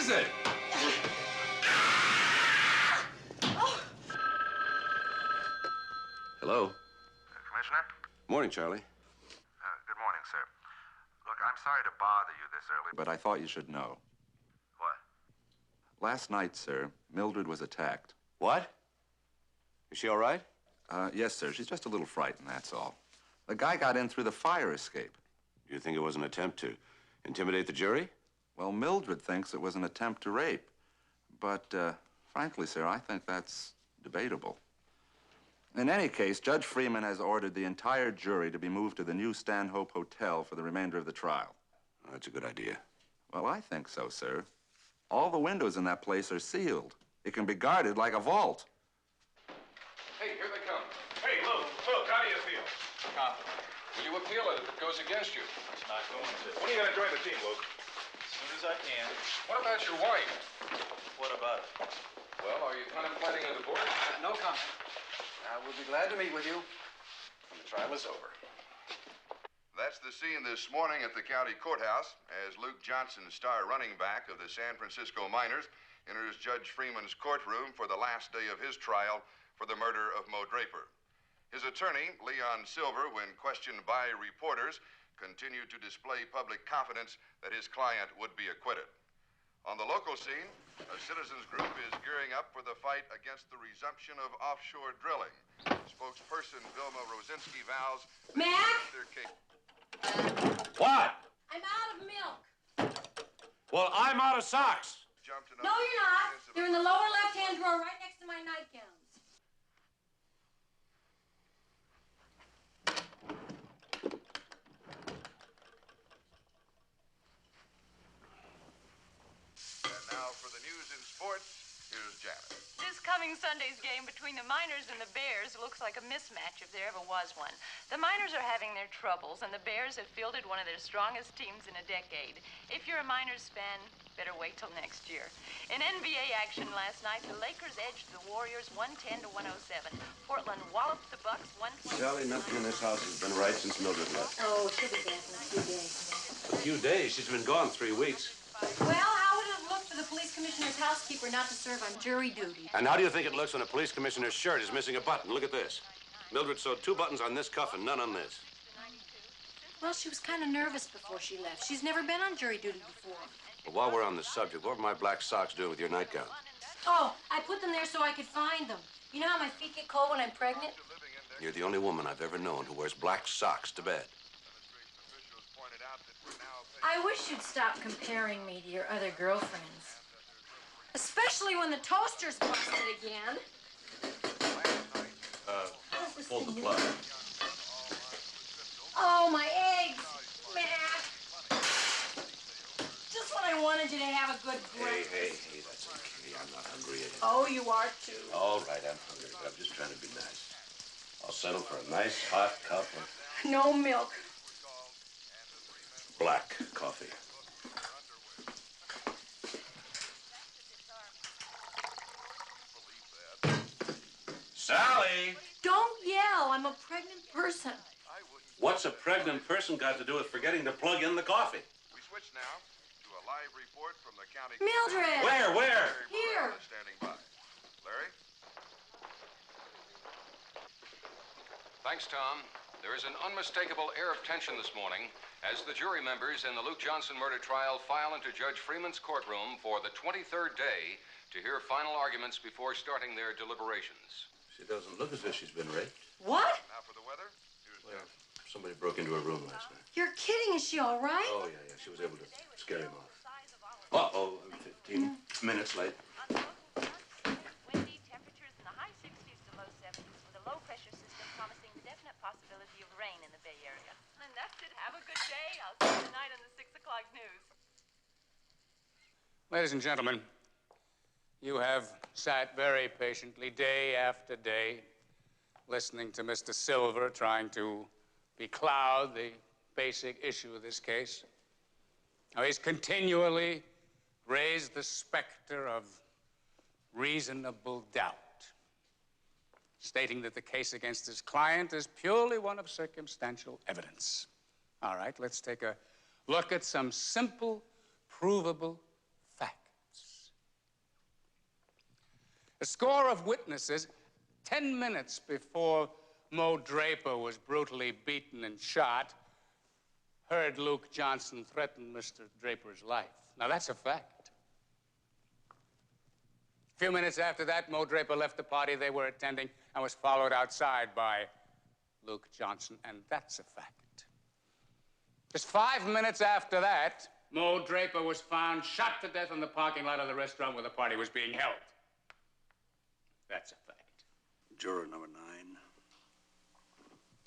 say? Hello? Commissioner? Morning, Charlie. Good morning, sir. Look, I'm sorry to bother you this early, But I thought you should know. What? Last night, sir, Mildred was attacked. What? Is she all right? Yes, sir. She's just a little frightened, that's all. The guy got in through the fire escape. Do you think it was an attempt to intimidate the jury? Well, Mildred thinks it was an attempt to rape. But, frankly, sir, I think that's debatable. In any case, Judge Freeman has ordered the entire jury to be moved to the new Stanhope Hotel for the remainder of the trial. Oh, that's a good idea. Well, I think so, sir. All the windows in that place are sealed. It can be guarded like a vault. Hey, here they come. Hey, look, how do you feel? Confident. Will you appeal it if it goes against you? It's not going to. When are you going to join the team, Luke? As soon as I can. What about your wife? What about it? Well, are you contemplating a divorce? No comment. I will be glad to meet with you when the trial is over. That's the scene this morning at the county courthouse as Luke Johnson, star running back of the San Francisco Miners, enters Judge Freeman's courtroom for the last day of his trial for the murder of Mo Draper. His attorney, Leon Silver, when questioned by reporters, continued to display public confidence that his client would be acquitted. On the local scene, a citizens group is gearing up for the fight against the resumption of offshore drilling. Spokesperson Vilma Rosinski vows Mac? their case. What? I'm out of milk. Well, I'm out of socks. Jumped No, you're not. They're in the lower left-hand drawer right next to my nightgowns. And now for the news in sports, here's Janet. This coming Sunday's game between the Miners and the Bears looks like a mismatch if there ever was one. The Miners are having their troubles, and the Bears have fielded one of their strongest teams in a decade. If you're a Miners fan, better wait till next year. In NBA action last night, the Lakers edged the Warriors 110 to 107. Portland walloped the Bucks 120. Charlie, nothing in this house has been right since Mildred left. Oh, she'll be back in a few days. A few days? She's been gone 3 weeks. Well, how would it have looked for the police commissioner's housekeeper not to serve on jury duty? And how do you think it looks when a police commissioner's shirt is missing a button? Look at this. Mildred sewed 2 buttons on this cuff and none on this. Well, she was kind of nervous before she left. She's never been on jury duty before. But while we're on the subject, what were my black socks doing with your nightgown? Oh, I put them there so I could find them. You know how my feet get cold when I'm pregnant? You're the only woman I've ever known who wears black socks to bed. I wish you'd stop comparing me to your other girlfriends. Especially when the toaster's busted again. Pull the plug. Oh, my eggs, Mac. Just when I wanted you to have a good breakfast. Hey, that's okay. I'm not hungry anymore. Oh, you are too. All right, I'm hungry, but I'm just trying to be nice. I'll settle for a nice hot cup of No milk. black coffee. Sally! Don't yell. I'm a pregnant person. What's a pregnant person got to do with forgetting to plug in the coffee? We switch now to a live report from the county. Mildred! Where? Here. Standing by. Larry? Thanks, Tom. There is an unmistakable air of tension this morning as the jury members in the Luke Johnson murder trial file into Judge Freeman's courtroom for the 23rd day to hear final arguments before starting their deliberations. She doesn't look as if she's been raped. What? Now for the weather, here's Well, Janet. somebody broke into her room last night. You're kidding. Is she all right? Oh, yeah. She was able to scare him off. Uh-oh, I'm 15 minutes late. Windy temperatures in the high 60s to low 70s with a low-pressure system promising the definite possibility of rain in the Bay Area. And that's it. Have a good day. I'll see you tonight on the 6 o'clock news. Ladies and gentlemen, you have sat very patiently day after day listening to Mr. Silver trying to becloud the basic issue of this case. Now, he's continually raised the specter of reasonable doubt, stating that the case against his client is purely one of circumstantial evidence. All right, let's take a look at some simple, provable facts. A score of witnesses, 10 minutes before Mo Draper was brutally beaten and shot, heard Luke Johnson threaten Mr. Draper's life. Now, that's a fact. A few minutes after that, Mo Draper left the party they were attending and was followed outside by Luke Johnson, and that's a fact. Just 5 minutes after that, Mo Draper was found shot to death in the parking lot of the restaurant where the party was being held. That's a fact. Juror number 9.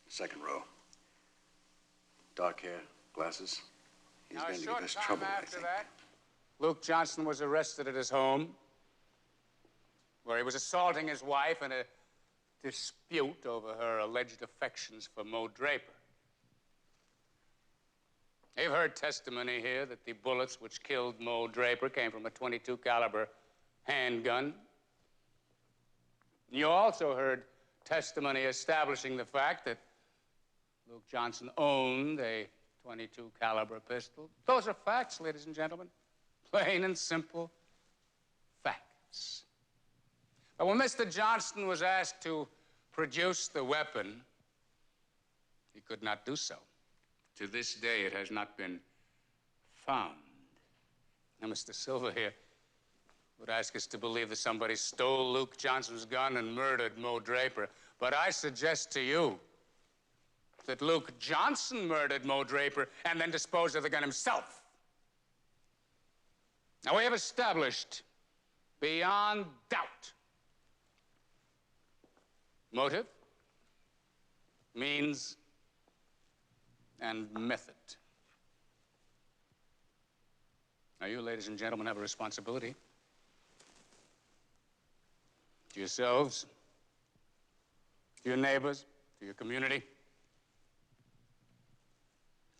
Second row. Dark hair, glasses. He's Now, going to a give us short trouble, time I after think. that, Luke Johnson was arrested at his home, where he was assaulting his wife in a dispute over her alleged affections for Mo Draper. You've heard testimony here that the bullets which killed Mo Draper came from a .22 caliber handgun. You also heard testimony establishing the fact that Luke Johnson owned a .22 caliber pistol. Those are facts, ladies and gentlemen. Plain and simple facts. But when Mr. Johnson was asked to produce the weapon, he could not do so. To this day, it has not been found. Now, Mr. Silver here would ask us to believe that somebody stole Luke Johnson's gun and murdered Mo Draper. But I suggest to you that Luke Johnson murdered Mo Draper and then disposed of the gun himself. Now, we have established beyond doubt motive, means, and method. Now, you, ladies and gentlemen, have a responsibility to yourselves, to your neighbors, to your community.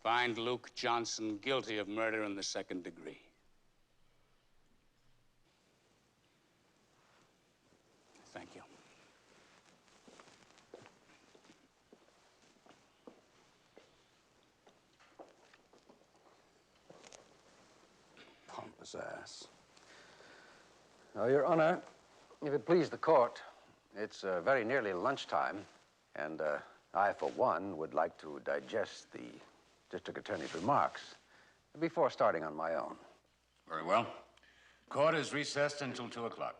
Find Luke Johnson guilty of murder in the 2nd degree. Thank you. Pompous ass. Now, Your Honor, if it please the court, it's very nearly lunchtime, and I, for one, would like to digest the district attorney's remarks before starting on my own. Very well. Court is recessed until 2 o'clock.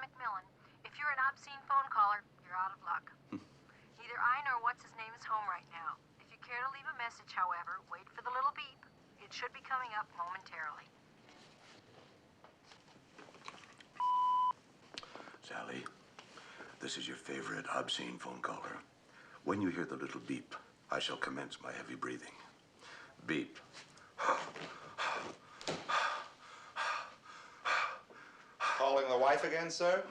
McMillan. If you're an obscene phone caller, you're out of luck. Neither I nor what's-his-name is home right now. If you care to leave a message, however, wait for the little beep. It should be coming up momentarily. Sally, this is your favorite obscene phone caller. When you hear the little beep, I shall commence my heavy breathing. Beep. Calling the wife again, sir?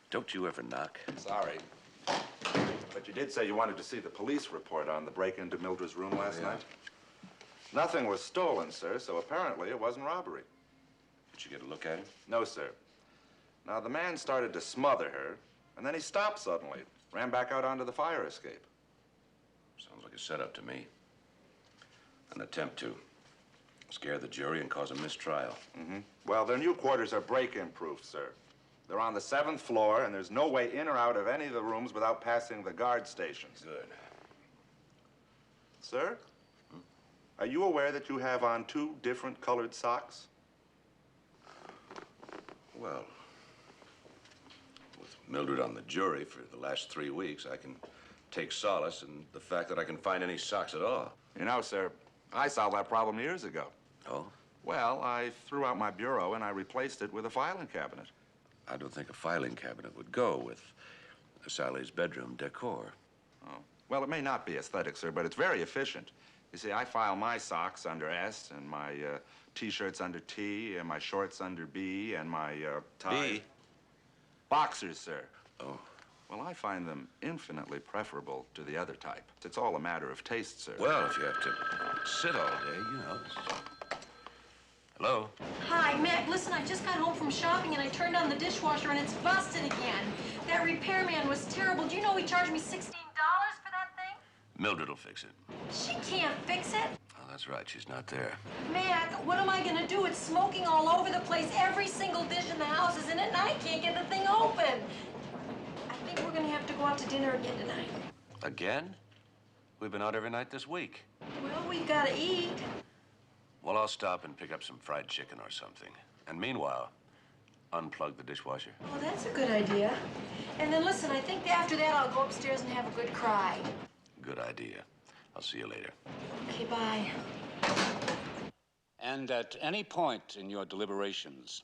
Don't you ever knock? Sorry. But you did say you wanted to see the police report on the break into Mildred's room last night? Nothing was stolen, sir, so apparently it wasn't robbery. Did you get a look at him? No, sir. Now, the man started to smother her, and then he stopped suddenly, ran back out onto the fire escape. Sounds like a setup to me. An attempt to scare the jury and cause a mistrial. Well, their new quarters are break-in proof, sir. They're on the 7th floor, and there's no way in or out of any of the rooms without passing the guard stations. Good. Sir? Are you aware that you have on 2 different colored socks? Well, with Mildred on the jury for the last 3 weeks, I can take solace in the fact that I can find any socks at all. You know, sir, I solved that problem years ago. Oh? Well, I threw out my bureau and I replaced it with a filing cabinet. I don't think a filing cabinet would go with Sally's bedroom decor. Oh. Well, it may not be aesthetic, sir, but it's very efficient. You see, I file my socks under S, and my T-shirts under T, and my shorts under B, and my tie... B? Boxers, sir. Oh. Well, I find them infinitely preferable to the other type. It's all a matter of taste, sir. Well, if you have to sit all day, you know. Hello? Hi, Mac. Listen, I just got home from shopping and I turned on the dishwasher and it's busted again. That repairman was terrible. Do you know he charged me $16 for that thing? Mildred will fix it. She can't fix it. Oh, that's right. She's not there. Mac, what am I gonna do? It's smoking all over the place. Every single dish in the house is in it and I can't get the thing open. I think we're gonna have to go out to dinner again tonight. Again? We've been out every night this week. Well, we've gotta eat. Well, I'll stop and pick up some fried chicken or something. And meanwhile, unplug the dishwasher. Oh, that's a good idea. And then listen, I think after that I'll go upstairs and have a good cry. Good idea. I'll see you later. Okay, bye. And at any point in your deliberations,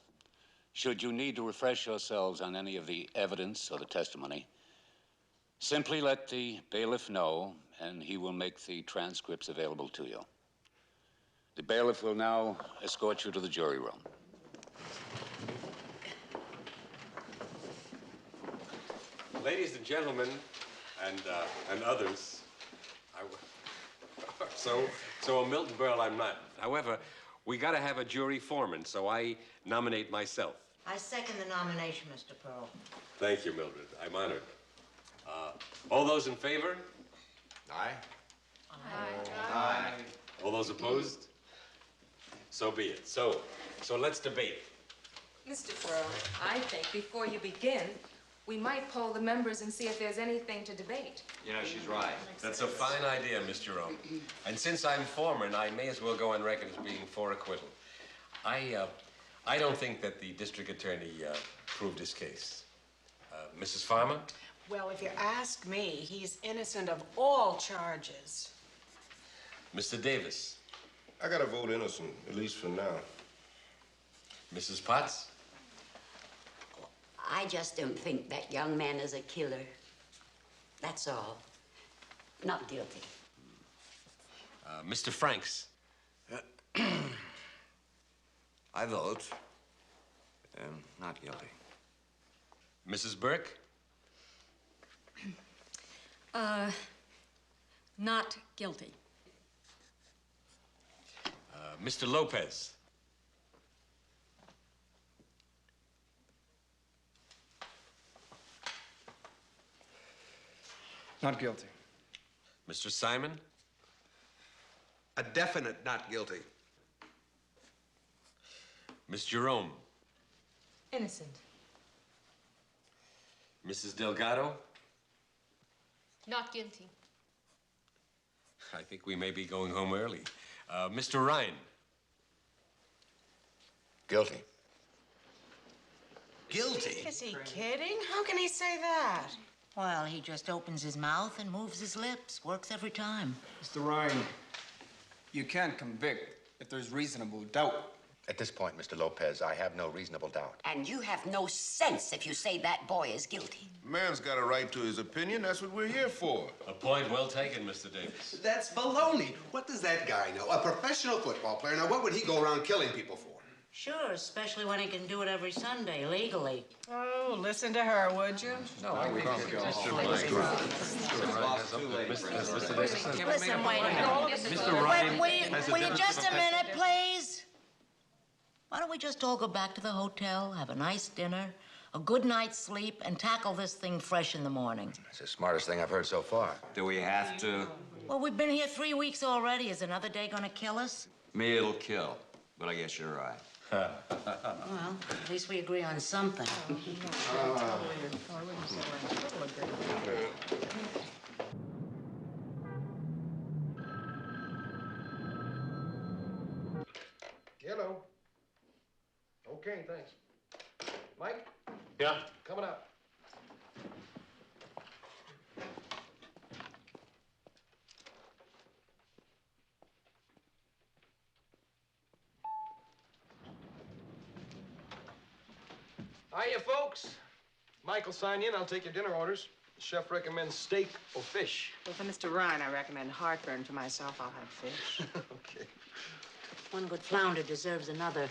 should you need to refresh yourselves on any of the evidence or the testimony, simply let the bailiff know, and he will make the transcripts available to you. The bailiff will now escort you to the jury room. Ladies and gentlemen, and others, so a Milton Berle I'm not. However, we gotta have a jury foreman, so I nominate myself. I second the nomination, Mr. Pearl. Thank you, Mildred. I'm honored. All those in favor? Aye. Aye. All those opposed? So be it. So let's debate. Mr. Pearl, I think before you begin, we might poll the members and see if there's anything to debate. You know, she's right. That's a fine idea, Miss Jerome. And since I'm foreman, I may as well go on record as being for acquittal. I don't think that the district attorney proved his case. Mrs. Farmer? Well, if you ask me, he's innocent of all charges. Mr. Davis? I gotta vote innocent, at least for now. Mrs. Potts? I just don't think that young man is a killer. That's all. Not guilty. Mr. Franks? I vote. Not guilty. Mrs. Burke? Not guilty. Mr. Lopez? Not guilty. Mr. Simon? A definite not guilty. Miss Jerome? Innocent. Mrs. Delgado? Not guilty. I think we may be going home early. Mr. Rhine? Guilty. Guilty? Is he kidding? How can he say that? Well, he just opens his mouth and moves his lips. Works every time. Mr. Rhine, you can't convict if there's reasonable doubt. At this point, Mr. Lopez, I have no reasonable doubt. And you have no sense if you say that boy is guilty. Man's got a right to his opinion. That's what we're here for. A point well taken, Mr. Davis. That's baloney. What does that guy know? A professional football player. Now, what would he go around killing people for? Sure, especially when he can do it every Sunday, legally. Oh, listen to her, would you? No, we can't go home. Listen, wait a minute. Mr. Rhine Will you just a minute, please? Why don't we just all go back to the hotel, have a nice dinner, a good night's sleep, and tackle this thing fresh in the morning? It's the smartest thing I've heard so far. Do we have to? Well, we've been here 3 weeks already. Is another day gonna kill us? Me, it'll kill. But I guess you're right. Well, at least we agree on something. Hello. Okay, thanks. Mike? Yeah? Coming up. Hiya, folks. Michael, sign in. I'll take your dinner orders. The chef recommends steak or fish. Well, for Mr. Rhine, I recommend heartburn. For myself, I'll have fish. Okay. One good flounder deserves another.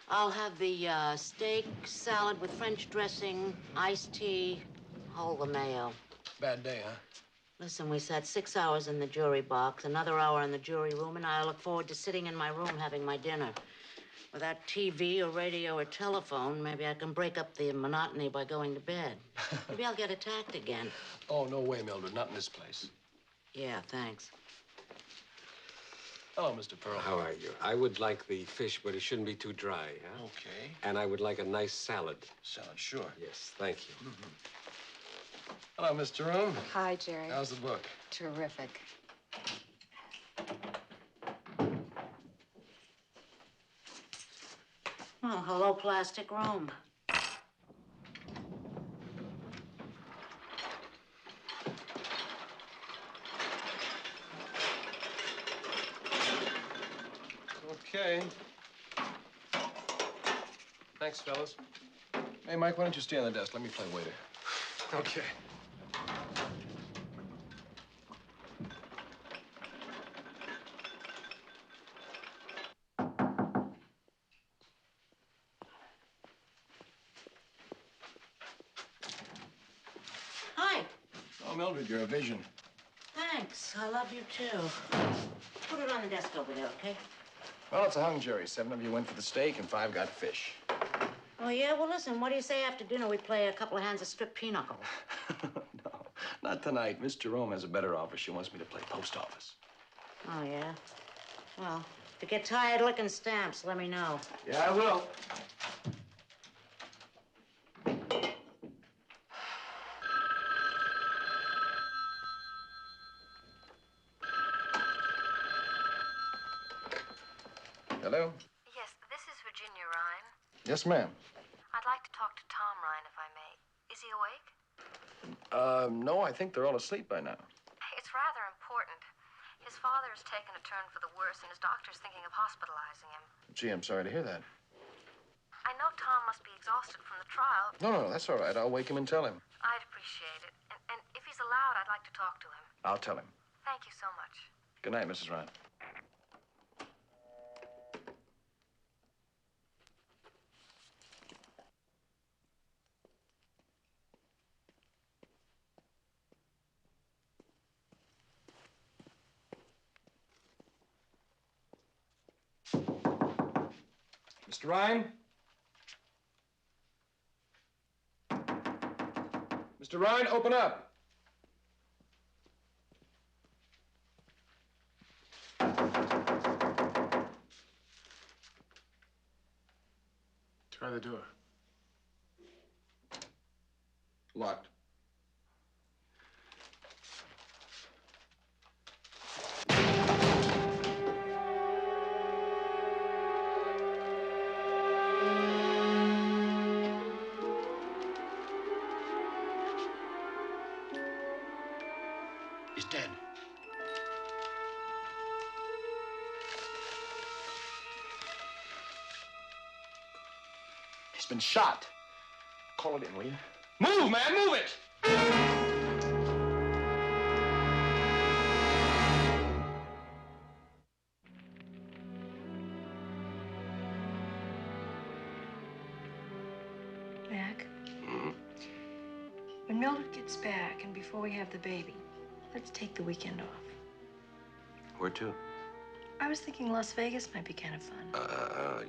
I'll have the steak, salad with French dressing, iced tea, hold the mayo. Bad day, huh? Listen, we sat 6 hours in the jury box, another hour in the jury room, and I look forward to sitting in my room having my dinner. Without TV or radio or telephone, maybe I can break up the monotony by going to bed. Maybe I'll get attacked again. Oh, no way, Mildred. Not in this place. Yeah, thanks. Hello, Mr. Pearl. How are you? I would like the fish, but it shouldn't be too dry, huh? Okay. And I would like a nice salad. Salad, sure. Yes, thank you. Hello, Mr. Room. Hi, Jerry. How's the book? Terrific. Oh, hello, plastic room. Okay. Thanks, fellas. Hey, Mike, why don't you stay on the desk? Let me play waiter. Okay. Hi. Oh, Mildred, you're a vision. Thanks. I love you, too. Put it on the desk over there, okay? Well, it's a hung jury. 7 of you went for the steak and 5 got fish. Oh, yeah? Well, listen, what do you say after dinner we play a couple of hands of strip pinochle? No, not tonight. Miss Jerome has a better offer. She wants me to play post office. Oh, yeah? Well, if you get tired licking stamps, let me know. Yeah, I will. Hello? Yes, this is Virginia Rhine. Yes, ma'am. I'd like to talk to Tom Rhine, if I may. Is he awake? No, I think they're all asleep by now. It's rather important. His father has taken a turn for the worse, and his doctor's thinking of hospitalizing him. Gee, I'm sorry to hear that. I know Tom must be exhausted from the trial. No, that's all right. I'll wake him and tell him. I'd appreciate it. And if he's allowed, I'd like to talk to him. I'll tell him. Thank you so much. Good night, Mrs. Rhine. Mr. Rhine? Mr. Rhine, open up. Try the door. Locked. He's dead. He's been shot. Call it in, will you? Move, man, move it! Mac? When Mildred gets back and before we have the baby, let's take the weekend off. Where to? I was thinking Las Vegas might be kind of fun.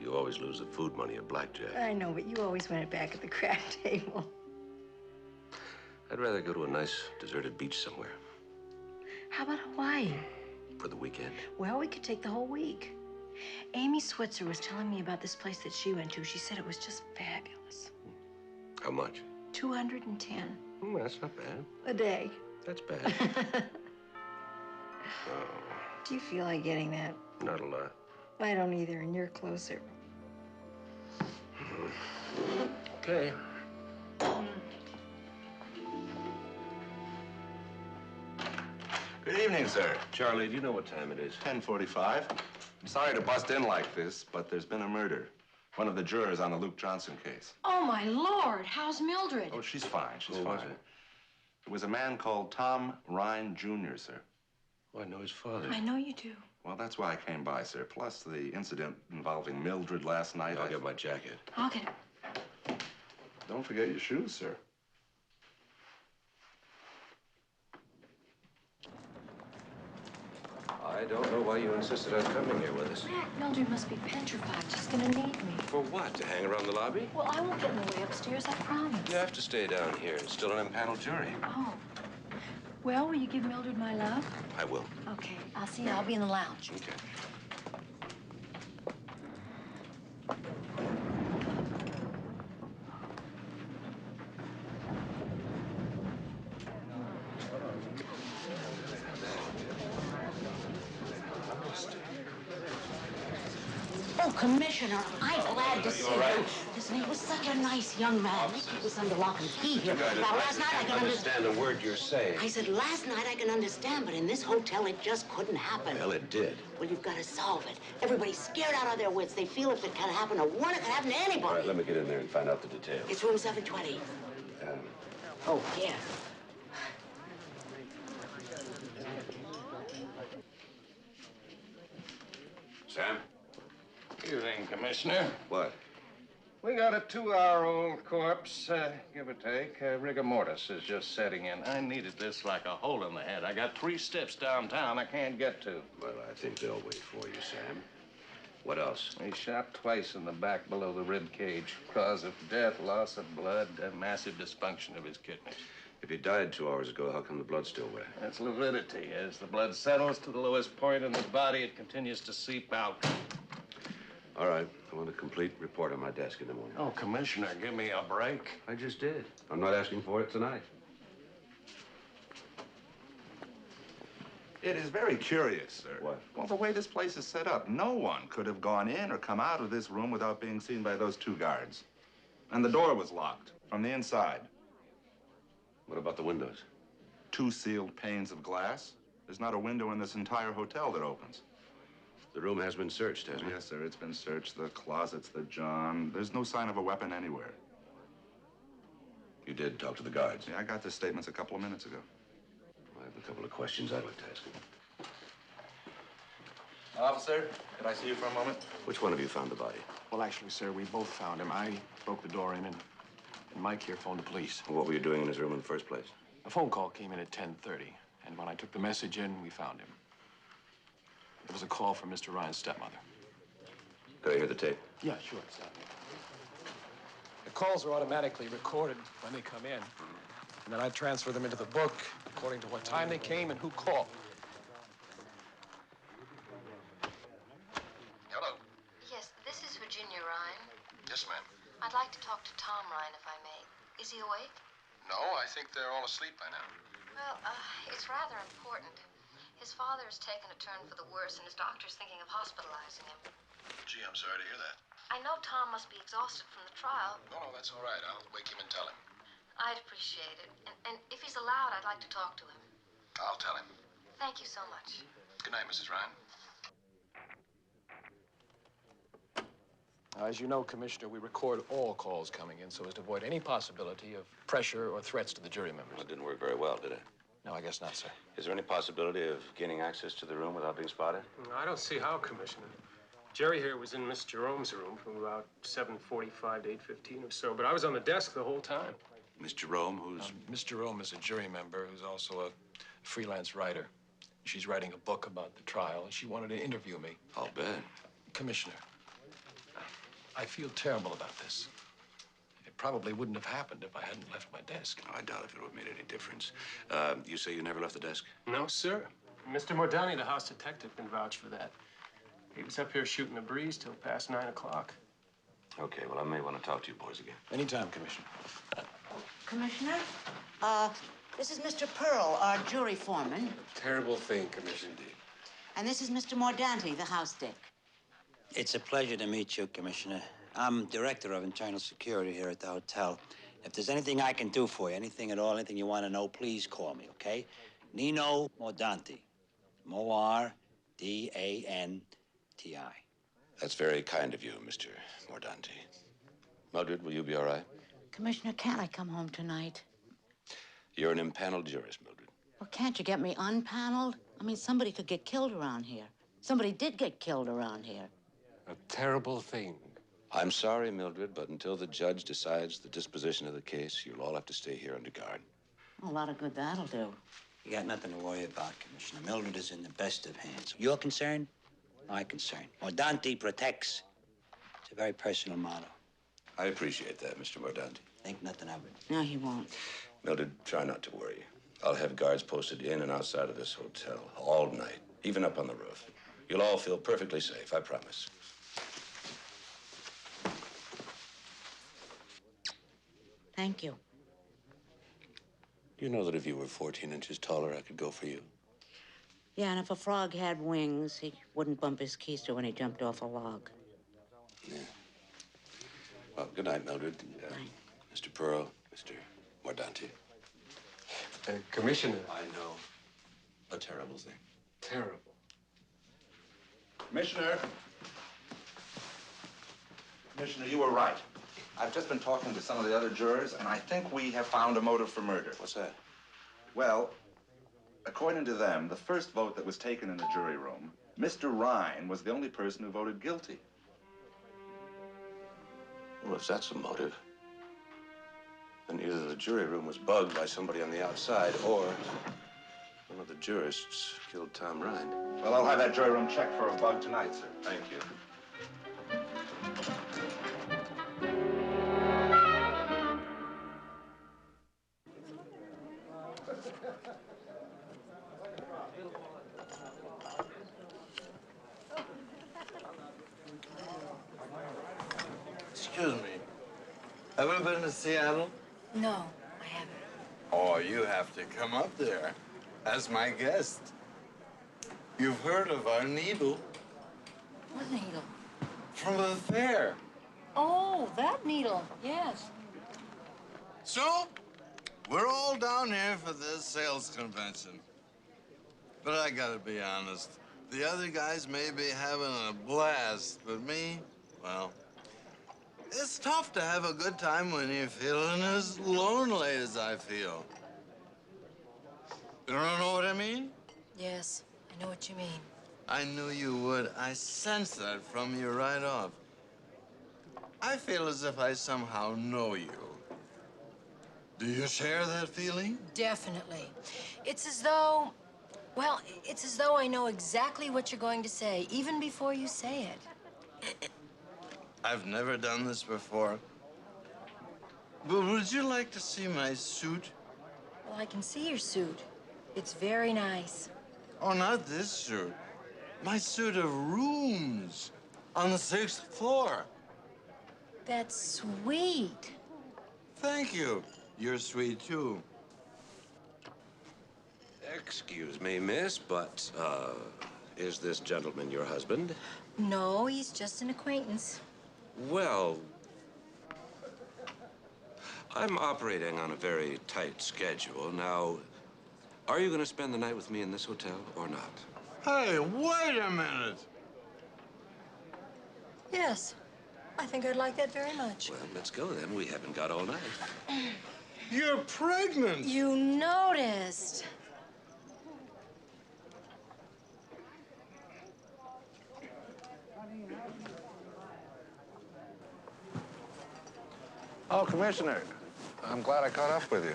You always lose the food money at blackjack. I know, but you always win it back at the crap table. I'd rather go to a nice deserted beach somewhere How about Hawaii? for the weekend. Well, we could take the whole week. Amy Switzer was telling me about this place that she went to. She said it was just fabulous. How much? 210 That's not bad. a day. That's bad. Do you feel like getting that? Not a lot. I don't either, and you're closer. Okay. Good evening, sir. Charlie, do you know what time it is? 10:45. I'm sorry to bust in like this, but there's been a murder. One of the jurors on the Luke Johnson case. Oh, my Lord. How's Mildred? Oh, she's fine. She's Who fine. was it? It was a man called Tom Rhine, Jr., sir. Oh, I know his father. I know you do. Well, that's why I came by, sir. Plus the incident involving Mildred last night. I'll get my jacket. I'll get it. Don't forget your shoes, sir. I don't know why you insisted on coming here with us. Mac, Mildred must be petrified. She's gonna need me. For what? To hang around the lobby? Well, I won't get in the way upstairs, I promise. You have to stay down here. It's still an impaneled jury. Oh. Well, will you give Mildred my love? I will. Okay, I'll see you. I'll be in the lounge. Okay. Oh, Commissioner, I'm glad to see you. Listen, he was such a nice young man. They keep us under lock and key here. Now, last night I can understand a word you're saying. I said last night I can understand, but in this hotel it just couldn't happen. Well, it did. Well, you've got to solve it. Everybody's scared out of their wits. They feel if it can happen to one, it can happen to anybody. All right, let me get in there and find out the details. It's room 720. Oh, yeah. Sam? Evening, Commissioner. What? We got a 2-hour-old corpse, give or take. Rigor mortis is just setting in. I needed this like a hole in the head. I got 3 steps downtown I can't get to. Well, I think they'll wait for you, Sam. What else? He's shot twice in the back below the rib cage. Cause of death, loss of blood, massive dysfunction of his kidneys. If he died 2 hours ago, how come the blood's still wet? That's lividity. As the blood settles to the lowest point in the body, it continues to seep out. All right. I want a complete report on my desk in the morning. Oh, Commissioner, give me a break. I just did. I'm not asking for it tonight. It is very curious, sir. What? Well, the way this place is set up, no one could have gone in or come out of this room without being seen by those 2 guards. And the door was locked from the inside. What about the windows? 2 sealed panes of glass. There's not a window in this entire hotel that opens. The room has been searched, hasn't it? Yes, sir. It's been searched. The closets, the john. There's no sign of a weapon anywhere. You did talk to the guards? Yeah, I got the statements a couple of minutes ago. I have a couple of questions I'd like to ask him. Officer, can I see you for a moment? Which one of you found the body? Well, actually, sir, we both found him. I broke the door in, and Mike here phoned the police. What were you doing in his room in the first place? A phone call came in at 10:30, and when I took the message in, we found him. It was a call from Mr. Rhine's stepmother. Could I hear the tape? Yeah, sure. The calls are automatically recorded when they come in, and then I transfer them into the book according to what time they came and who called. Hello. Yes, this is Virginia Rhine. Yes, ma'am. I'd like to talk to Tom Rhine, if I may. Is he awake? No, I think they're all asleep by now. Well, it's rather important. His father has taken a turn for the worse, and his doctor's thinking of hospitalizing him. Gee, I'm sorry to hear that. I know Tom must be exhausted from the trial. No, that's all right. I'll wake him and tell him. I'd appreciate it. And if he's allowed, I'd like to talk to him. I'll tell him. Thank you so much. Good night, Mrs. Rhine. As you know, Commissioner, we record all calls coming in so as to avoid any possibility of pressure or threats to the jury members. Well, it didn't work very well, did it? No, I guess not, sir. Is there any possibility of gaining access to the room without being spotted? I don't see how, Commissioner. Jerry here was in Miss Jerome's room from about 7:45 to 8:15 or so, but I was on the desk the whole time. Miss Jerome, who's... Miss Jerome is a jury member who's also a freelance writer. She's writing a book about the trial, and she wanted to interview me. I'll bet. Commissioner, I feel terrible about this. It probably wouldn't have happened if I hadn't left my desk. I doubt if it would have made any difference. You say you never left the desk? No, sir. Mr. Mordani, the house detective, can vouch for that. He was up here shooting the breeze till past 9 o'clock. Okay, well, I may want to talk to you boys again. Anytime, Commissioner. Commissioner, this is Mr. Pearl, our jury foreman. Terrible thing, Commissioner. And this is Mr. Mordanti, the house dick. It's a pleasure to meet you, Commissioner. I'm Director of Internal Security here at the hotel. If there's anything I can do for you, anything at all, anything you want to know, please call me, okay? Nino Mordanti. Mordanti. That's very kind of you, Mr. Mordanti. Mildred, will you be all right? Commissioner, can I come home tonight? You're an impaneled jurist, Mildred. Well, can't you get me unpaneled? I mean, somebody could get killed around here. Somebody did get killed around here. A terrible thing. I'm sorry, Mildred, but until the judge decides the disposition of the case, you'll all have to stay here under guard. A lot of good that'll do. You got nothing to worry about, Commissioner. Mildred is in the best of hands. You're concerned? My concern. Mordante protects. It's a very personal motto. I appreciate that, Mr. Mordante. Think nothing of it. No, he won't. Mildred, try not to worry. I'll have guards posted in and outside of this hotel all night, even up on the roof. You'll all feel perfectly safe, I promise. Thank you. You know that if you were 14 inches taller, I could go for you? Yeah, and if a frog had wings, he wouldn't bump his keister when he jumped off a log. Yeah. Well, good night, Mildred. Mr. Pearl, Mr. Mordante. Commissioner. I know. A terrible thing. Terrible. Commissioner. Commissioner, you were right. I've just been talking to some of the other jurors, and I think we have found a motive for murder. What's that? Well, according to them, the first vote that was taken in the jury room, Mr. Rhine was the only person who voted guilty. Well, if that's a motive, then either the jury room was bugged by somebody on the outside, or one of the jurists killed Tom Rhine. Well, I'll have that jury room checked for a bug tonight, sir. Thank you. Excuse me. Ever been to Seattle? No, I haven't. Oh, you have to come up there as my guest. You've heard of our needle What needle? from the fair. Oh, that needle, yes. So, we're all down here for this sales convention. But I gotta be honest, the other guys may be having a blast, but me, well, it's tough to have a good time when you're feeling as lonely as I feel. You don't know what I mean? Yes, I know what you mean. I knew you would. I sensed that from you right off. I feel as if I somehow know you. Do you share that feeling? Definitely. It's as though, well, it's as though I know exactly what you're going to say, even before you say it. I've never done this before. But would you like to see my suit? Well, I can see your suit. It's very nice. Oh, not this suit. My suit of rooms on the 6th floor. That's sweet. Thank you. You're sweet, too. Excuse me, miss, but, is this gentleman your husband? No, he's just an acquaintance. Well, I'm operating on a very tight schedule. Now, are you going to spend the night with me in this hotel or not? Hey, wait a minute. Yes, I think I'd like that very much. Well, let's go then. We haven't got all night. You're pregnant. You noticed. Oh, Commissioner, I'm glad I caught up with you.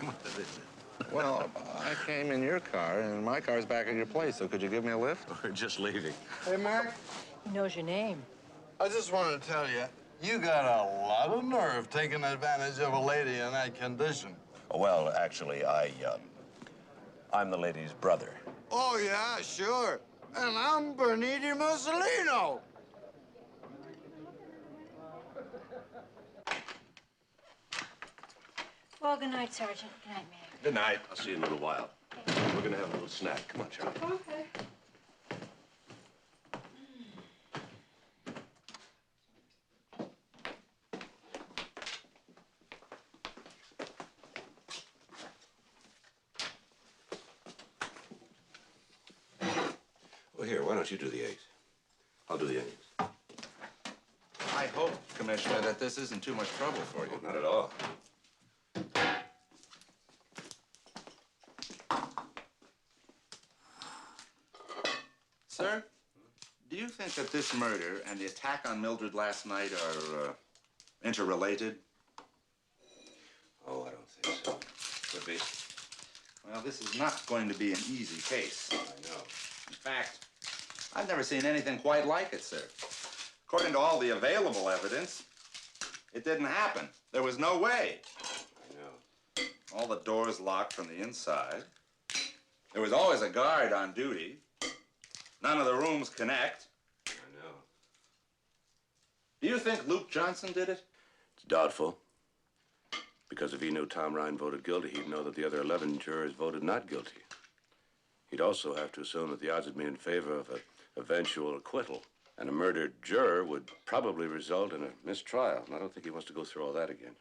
Well, I came in your car, and my car's back at your place, so could you give me a lift? We're just leaving. Hey, Mac, He knows your name. I just want to tell you, you got a lot of nerve taking advantage of a lady in that condition. Well, actually, I'm the lady's brother. Oh, yeah, sure. And I'm Bernini Mussolino. Well, good night, Sergeant. Good night, Mayor. Good night. I'll see you in a little while. We're going to have a little snack. Come on, Charlie. Okay. Well, here, why don't you do the eggs? I'll do the onions. I hope, Commissioner, that this isn't too much trouble for you. Not at all. Sir, do you think that this murder and the attack on Mildred last night are interrelated? Oh, I don't think so. Could be. Well, this is not going to be an easy case. I know. In fact, I've never seen anything quite like it, sir. According to all the available evidence, it didn't happen. There was no way. I know. All the doors locked from the inside. There was always a guard on duty. None of the rooms connect. I know. Do you think Luke Johnson did it? It's doubtful. Because if he knew Tom Rhine voted guilty, he'd know that the other 11 jurors voted not guilty. He'd also have to assume that the odds would be in favor of an eventual acquittal. And a murdered juror would probably result in a mistrial. And I don't think he wants to go through all that again.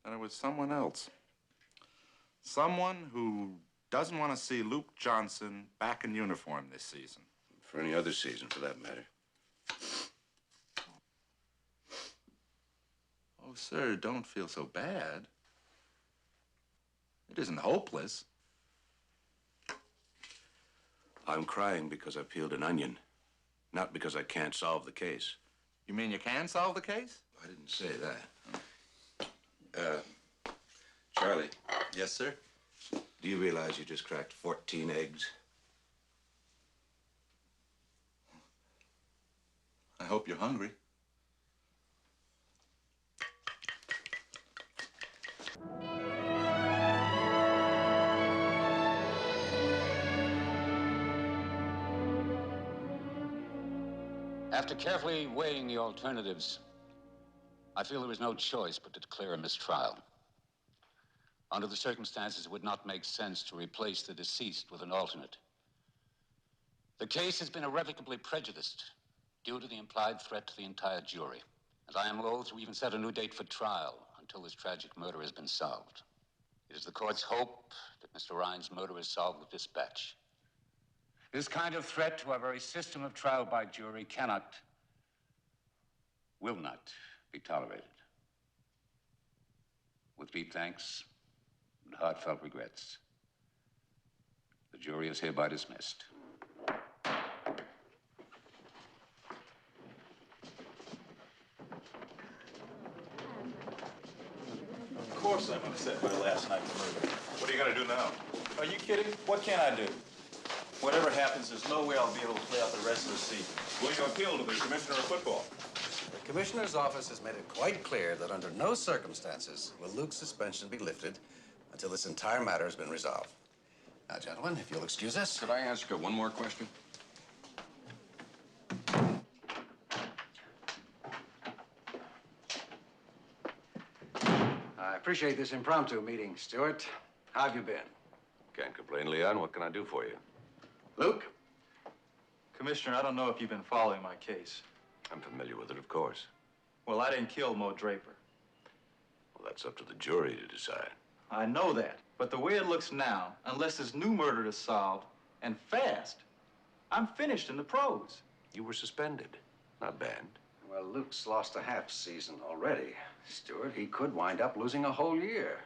And it was someone else. Someone who doesn't want to see Luke Johnson back in uniform this season. For any other season, for that matter. Oh, sir, don't feel so bad. It isn't hopeless. I'm crying because I peeled an onion, not because I can't solve the case. You mean you can solve the case? I didn't say that. Charlie. Yes, sir? Do you realize you just cracked 14 eggs? I hope you're hungry. After carefully weighing the alternatives, I feel there is no choice but to declare a mistrial. Under the circumstances, it would not make sense to replace the deceased with an alternate. The case has been irrevocably prejudiced due to the implied threat to the entire jury, and I am loath to even set a new date for trial until this tragic murder has been solved. It is the court's hope that Mr. Rhine's murder is solved with dispatch. This kind of threat to our very system of trial by jury will not be tolerated. With deep thanks and heartfelt regrets, the jury is hereby dismissed. Of course I'm upset by last night's murder. What are you going to do now? Are you kidding? What can I do? Whatever happens, there's no way I'll be able to play out the rest of the season. Will you appeal to the commissioner of football? The commissioner's office has made it quite clear that under no circumstances will Luke's suspension be lifted until this entire matter has been resolved. Now, gentlemen, if you'll excuse us. Could I ask you one more question? I appreciate this impromptu meeting, Stewart. How have you been? Can't complain, Leon. What can I do for you? Luke? Commissioner, I don't know if you've been following my case. I'm familiar with it, of course. Well, I didn't kill Mo Draper. Well, that's up to the jury to decide. I know that. But the way it looks now, unless this new murder is solved, and fast, I'm finished in the pros. You were suspended, not banned. Well, Luke's lost a half season already. Stewart, he could wind up losing a whole year.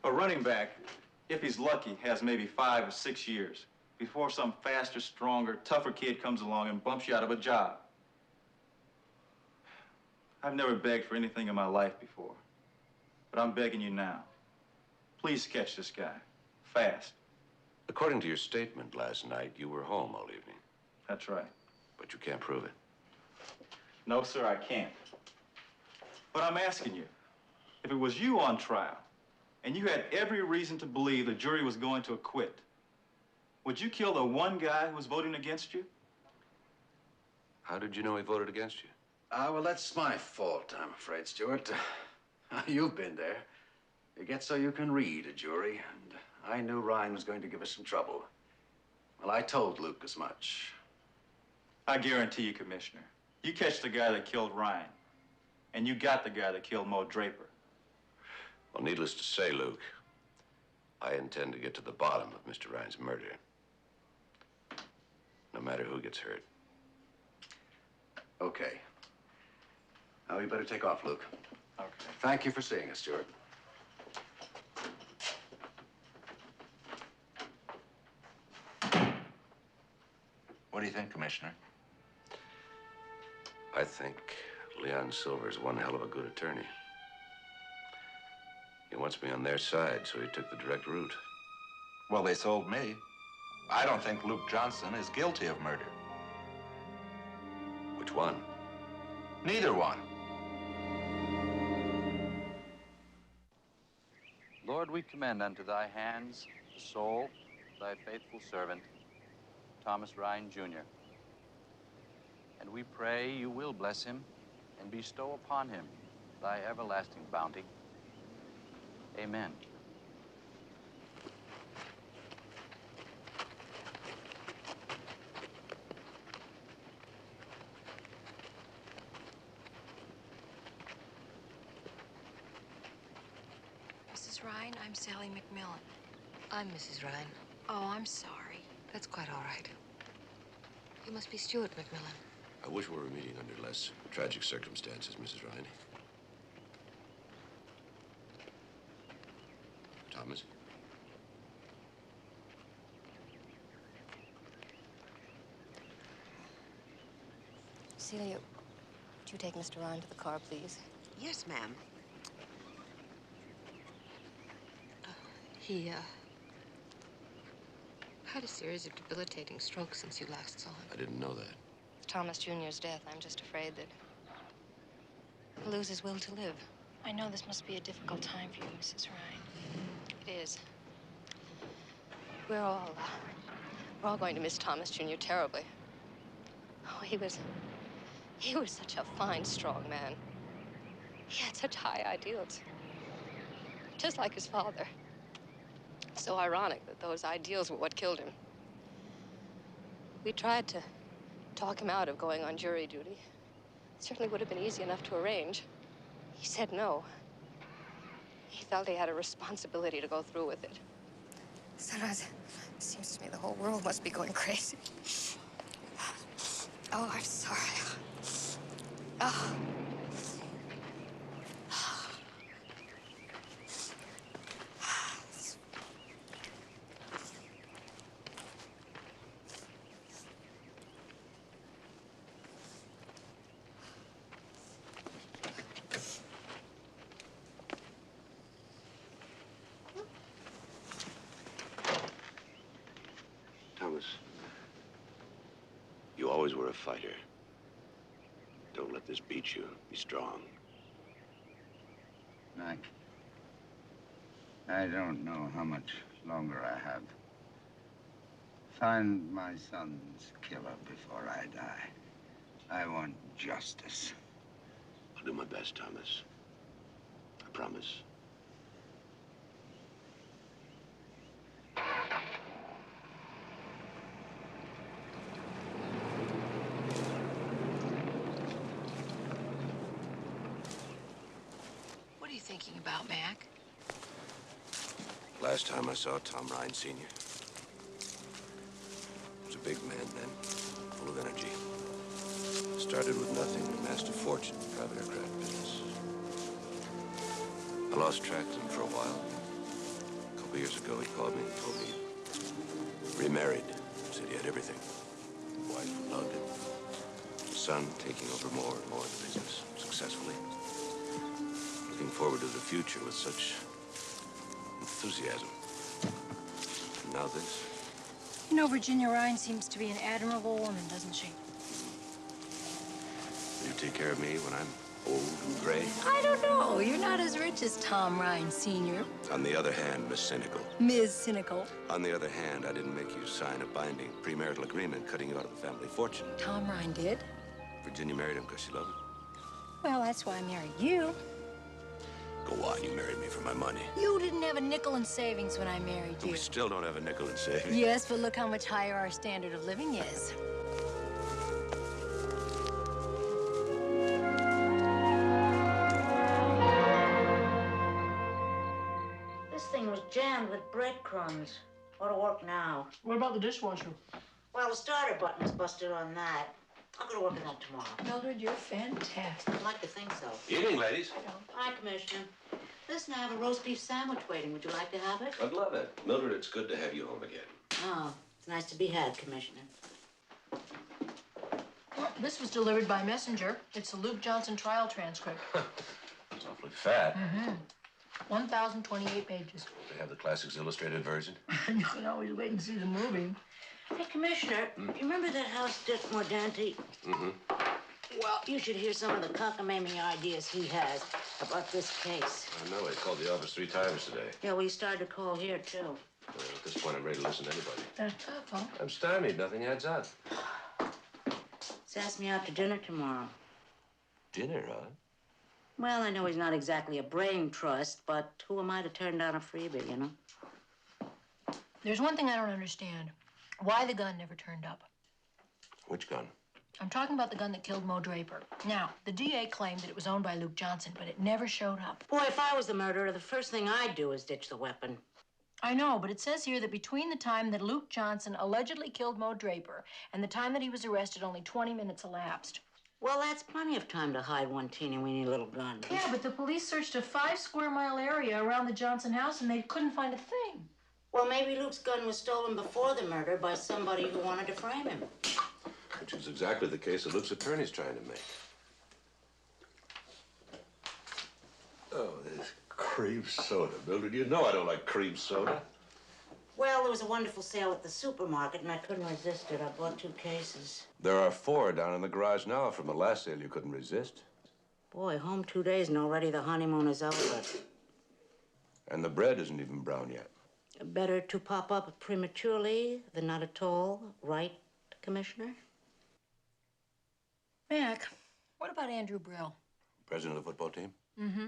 A running back, if he's lucky, has maybe 5 or 6 years before some faster, stronger, tougher kid comes along and bumps you out of a job. I've never begged for anything in my life before, but I'm begging you now. Please catch this guy, fast. According to your statement last night, you were home all evening. That's right. But you can't prove it. No, sir, I can't. But I'm asking you, if it was you on trial, and you had every reason to believe the jury was going to acquit, would you kill the one guy who was voting against you? How did you know he voted against you? Well, that's my fault, I'm afraid, Stewart. You've been there. You get so you can read a jury, and I knew Rhine was going to give us some trouble. Well, I told Luke as much. I guarantee you, Commissioner, you catch the guy that killed Rhine, and you got the guy that killed Mo Draper. Well, needless to say, Luke, I intend to get to the bottom of Mr. Rhine's murder. No matter who gets hurt. Okay. Now, we better take off, Luke. Okay. Thank you for seeing us, Stewart. What do you think, Commissioner? I think Leon Silver's one hell of a good attorney. He wants me on their side, so he took the direct route. Well, they sold me. I don't think Luke Johnson is guilty of murder. Which one? Neither one. Lord, we commend unto thy hands the soul of thy faithful servant, Thomas Rhine, Jr. And we pray you will bless him and bestow upon him thy everlasting bounty. Amen. Mrs. Rhine, I'm Sally McMillan. I'm Mrs. Rhine. Oh, I'm sorry. That's quite all right. You must be Stewart McMillan. I wish we were meeting under less tragic circumstances, Mrs. Rhine. Thomas? Celia, would you take Mr. Rhine to the car, please? Yes, ma'am. He had a series of debilitating strokes since you last saw him. I didn't know that. With Thomas Jr.'s death, I'm just afraid that he'll lose his will to live. I know this must be a difficult time for you, Mrs. Rhine. It is. We're all going to miss Thomas Jr. terribly. Oh, he was such a fine, strong man. He had such high ideals. Just like his father. So ironic that those ideals were what killed him. We tried to talk him out of going on jury duty. It certainly would have been easy enough to arrange. He said no. He felt he had a responsibility to go through with it. Sometimes it seems to me the whole world must be going crazy. Oh, I'm sorry. Oh. Thomas, you always were a fighter. Don't let this beat you. Be strong. I don't know how much longer I have. Find my son's killer before I die. I want justice. I'll do my best, Thomas. I promise. What are you thinking about, Mac? Last time I saw Tom Rhine Sr. He was a big man then, full of energy. Started with nothing and amassed a fortune in private aircraft business. I lost track of him for a while. A couple years ago, he called me and told me he'd remarried. Said he had everything. A wife who loved him. A son taking over more and more of the business successfully. Looking forward to the future with such enthusiasm. And now this. You know, Virginia Rhine seems to be an admirable woman, doesn't she? Will you take care of me when I'm old and gray? I don't know. You're not as rich as Tom Rhine Sr. On the other hand, Miss Cynical. Ms. Cynical. On the other hand, I didn't make you sign a binding premarital agreement cutting you out of the family fortune. Tom Rhine did. Virginia married him because she loved him. Well, that's why I married you. Go on, you married me for my money. You didn't have a nickel in savings when I married you. We still don't have a nickel in savings. Yes, but look how much higher our standard of living is. This thing was jammed with breadcrumbs. Ought to work now. What about the dishwasher? Well, the starter button's busted on that. I'll go to work on that tomorrow. Mildred, you're fantastic. I'd like to think so. Evening, ladies. Hi, Commissioner. Listen, I have a roast beef sandwich waiting. Would you like to have it? I'd love it. Mildred, it's good to have you home again. Oh, it's nice to be had, Commissioner. This was delivered by messenger. It's the Luke Johnson trial transcript. It's awfully fat. 1,028 pages. They have the Classics Illustrated version. You can always wait and see the movie. Hey, Commissioner, you remember that house Dick Mordanti? Mm-hmm. Well, you should hear some of the cockamamie ideas he has about this case. I know. He called the office 3 times today. Yeah, we started to call here, too. Well, at this point, I'm ready to listen to anybody. That's tough, huh? I'm stymied. Nothing adds up. He's asked me out to dinner tomorrow. Dinner, huh? Well, I know he's not exactly a brain trust, but who am I to turn down a freebie, you know? There's one thing I don't understand. Why the gun never turned up. Which gun? I'm talking about the gun that killed Mo Draper. Now, the DA claimed that it was owned by Luke Johnson, but it never showed up. Boy, if I was the murderer, the first thing I'd do is ditch the weapon. I know, but it says here that between the time that Luke Johnson allegedly killed Mo Draper and the time that he was arrested, only 20 minutes elapsed. Well, that's plenty of time to hide one teeny-weeny little gun. Yeah, but the police searched a 5-square-mile area around the Johnson house and they couldn't find a thing. Well, maybe Luke's gun was stolen before the murder by somebody who wanted to frame him. Which is exactly the case that Luke's attorney's trying to make. Oh, this cream soda. Mildred, you know I don't like cream soda. Well, there was a wonderful sale at the supermarket, and I couldn't resist it. I bought 2 cases. There are 4 down in the garage now from the last sale you couldn't resist. Boy, home 2 days and already the honeymoon is over. And the bread isn't even brown yet. Better to pop up prematurely than not at all, right, Commissioner? Mac, what about Andrew Brille? President of the football team? Mm-hmm.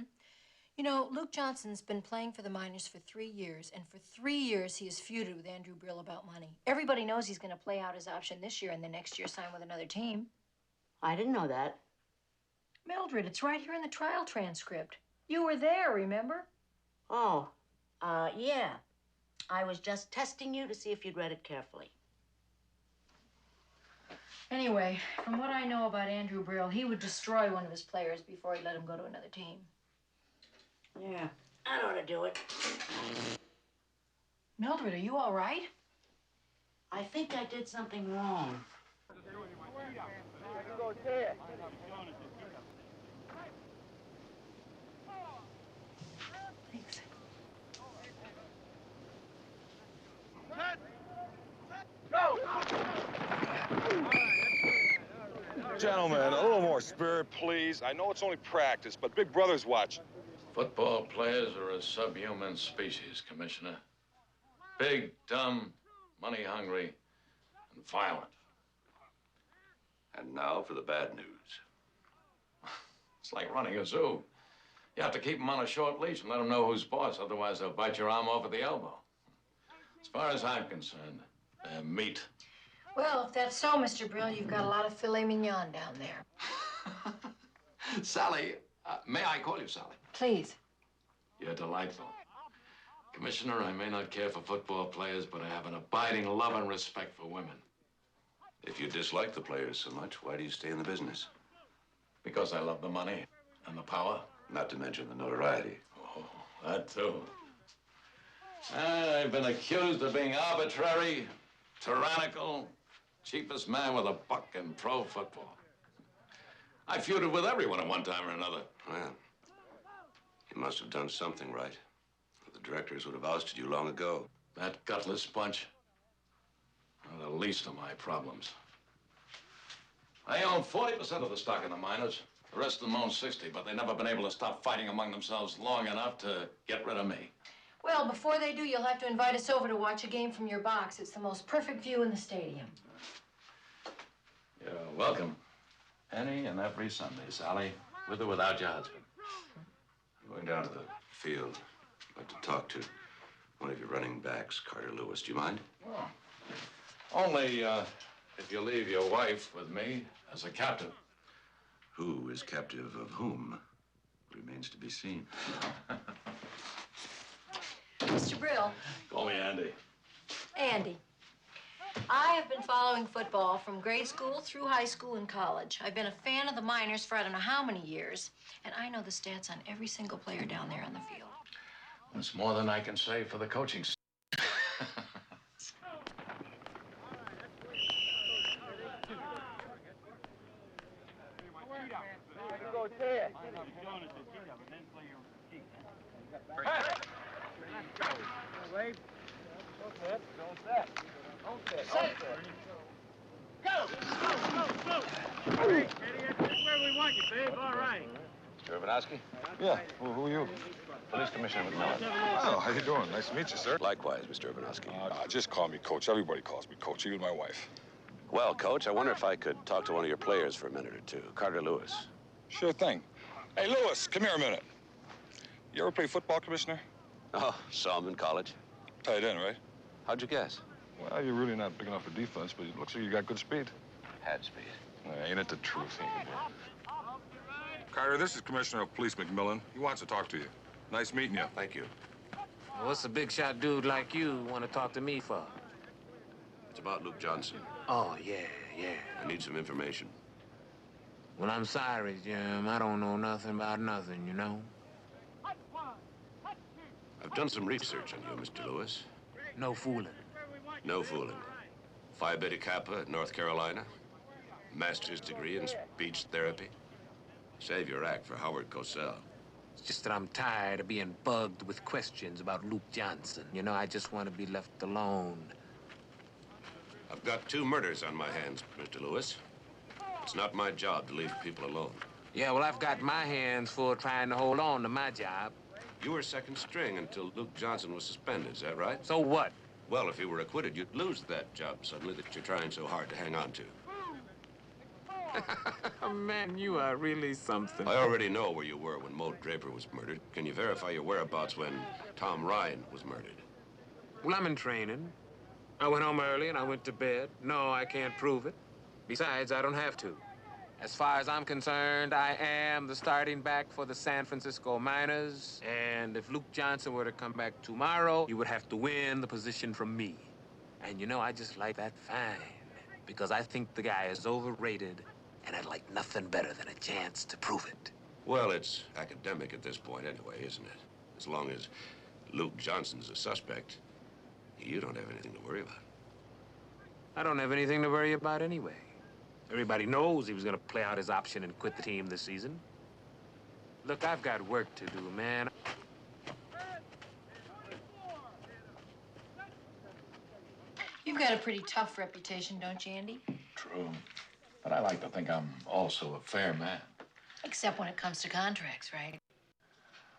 You know, Luke Johnson's been playing for the minors for 3 years, and for 3 years he has feuded with Andrew Brille about money. Everybody knows he's going to play out his option this year and the next year sign with another team. I didn't know that. Mildred, it's right here in the trial transcript. You were there, remember? Oh, yeah. I was just testing you to see if you'd read it carefully. Anyway, from what I know about Andrew Brille, he would destroy one of his players before he'd let him go to another team. Yeah, that ought to do it. Mildred, are you all right? I think I did something wrong. Thanks. Go! Gentlemen, a little more spirit, please. I know it's only practice, but Big Brother's watching. Football players are a subhuman species, Commissioner. Big, dumb, money-hungry, and violent. And now for the bad news. It's like running a zoo. You have to keep them on a short leash and let them know who's boss, otherwise they'll bite your arm off at the elbow. As far as I'm concerned, they're meat. Well, if that's so, Mr. Brille, you've got a lot of filet mignon down there. Sally, may I call you Sally? Please. You're delightful. Commissioner, I may not care for football players, but I have an abiding love and respect for women. If you dislike the players so much, why do you stay in the business? Because I love the money and the power. Not to mention the notoriety. Oh, that too. I've been accused of being arbitrary, tyrannical, cheapest man with a buck in pro football. I feuded with everyone at one time or another. Well, you must have done something right. The directors would have ousted you long ago. That gutless bunch are the least of my problems. I own 40% of the stock in the miners. The rest of them own 60, but they've never been able to stop fighting among themselves long enough to get rid of me. Well, before they do, you'll have to invite us over to watch a game from your box. It's the most perfect view in the stadium. You're welcome. Any and every Sunday, Sally, with or without your husband. I'm going down to the field. I'd like to talk to one of your running backs, Carter Lewis. Do you mind? Oh. Only if you leave your wife with me as a captive. Who is captive of whom remains to be seen. Mr. Brille. Call me Andy. Andy. I have been following football from grade school through high school and college. I've been a fan of the minors for I don't know how many years, and I know the stats on every single player down there on the field. That's more than I can say for the coaching. Babe. Don't set. Don't set. Don't set. Set. Go! Go! Hey, Eddie, that's where we want you, babe. All right. Mr. Urbanowski? Yeah, who are you? Police Commissioner McMillan. Oh, how you doing? Nice to meet you, sir. Likewise, Mr. Urbanowski. Just call me Coach. Everybody calls me Coach, even my wife. Well, Coach, I wonder if I could talk to one of your players for a minute or two. Carter Lewis. Sure thing. Hey, Lewis, come here a minute. You ever play football, Commissioner? Oh, saw him in college. Tight end, right? How'd you guess? Well, you're really not big enough for defense, but it looks like you got good speed. Had speed. Ain't it the truth? Carter, this is Commissioner of Police McMillan. He wants to talk to you. Nice meeting you. Thank you. What's a big shot dude like you want to talk to me for? It's about Luke Johnson. Oh, yeah. I need some information. Well, I'm sorry, Jim. I don't know nothing about nothing, you know? I've done some research on you, Mr. Lewis. No fooling. No fooling. Phi Beta Kappa at North Carolina. Master's degree in speech therapy. Save your act for Howard Cosell. It's just that I'm tired of being bugged with questions about Luke Johnson. You know, I just want to be left alone. I've got 2 murders on my hands, Mr. Lewis. It's not my job to leave people alone. Yeah, well, I've got my hands full trying to hold on to my job. You were second string until Luke Johnson was suspended, is that right? So what? Well, if you were acquitted, you'd lose that job suddenly that you're trying so hard to hang on to. Man, you are really something. I already know where you were when Mo Draper was murdered. Can you verify your whereabouts when Tom Rhine was murdered? Well, I'm in training. I went home early and I went to bed. No, I can't prove it. Besides, I don't have to. As far as I'm concerned, I am the starting back for the San Francisco Miners. And if Luke Johnson were to come back tomorrow, he would have to win the position from me. And you know, I just like that fine. Because I think the guy is overrated, and I'd like nothing better than a chance to prove it. Well, it's academic at this point anyway, isn't it? As long as Luke Johnson's a suspect, you don't have anything to worry about. I don't have anything to worry about anyway. Everybody knows he was gonna play out his option and quit the team this season. Look, I've got work to do, man. You've got a pretty tough reputation, don't you, Andy? True. But I like to think I'm also a fair man. Except when it comes to contracts, right?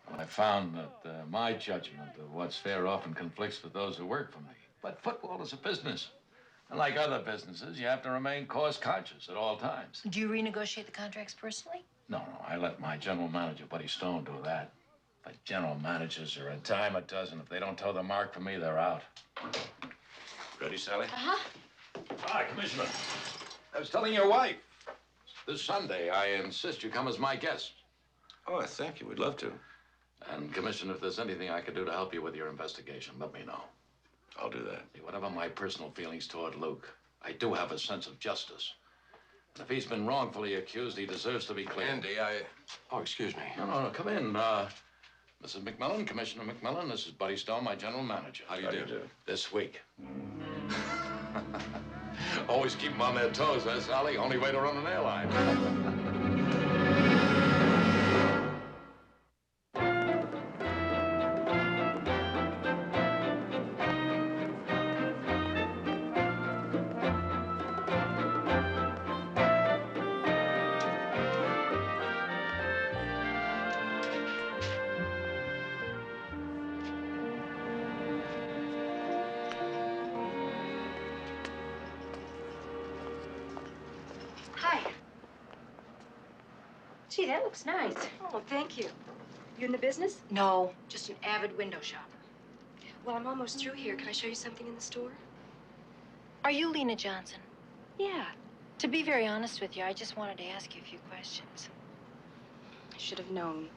Well, I found that my judgment of what's fair often conflicts with those who work for me. But football is a business. And like other businesses, you have to remain cost-conscious at all times. Do you renegotiate the contracts personally? No, I let my general manager, Buddy Stone, do that. But general managers are a dime a dozen. If they don't toe the mark for me, they're out. Ready, Sally? Uh-huh. Hi, Commissioner. I was telling your wife. This Sunday, I insist you come as my guest. Oh, thank you. We'd love to. And, Commissioner, if there's anything I can do to help you with your investigation, let me know. I'll do that. Whatever my personal feelings toward Luke, I do have a sense of justice. And if he's been wrongfully accused, he deserves to be cleared. Andy, Oh, excuse me. No, come in. Mrs. McMillan, Commissioner McMillan, this is Buddy Stone, my general manager. How do you do? This week. Always keep them on their toes, eh, Sally? Only way to run an airline. Hi. Gee, that looks nice. Oh, thank you. You in the business? No, just an avid window shopper. Well, I'm almost through here. Can I show you something in the store? Are you Lena Johnson? Yeah. To be very honest with you, I just wanted to ask you a few questions. I should have known.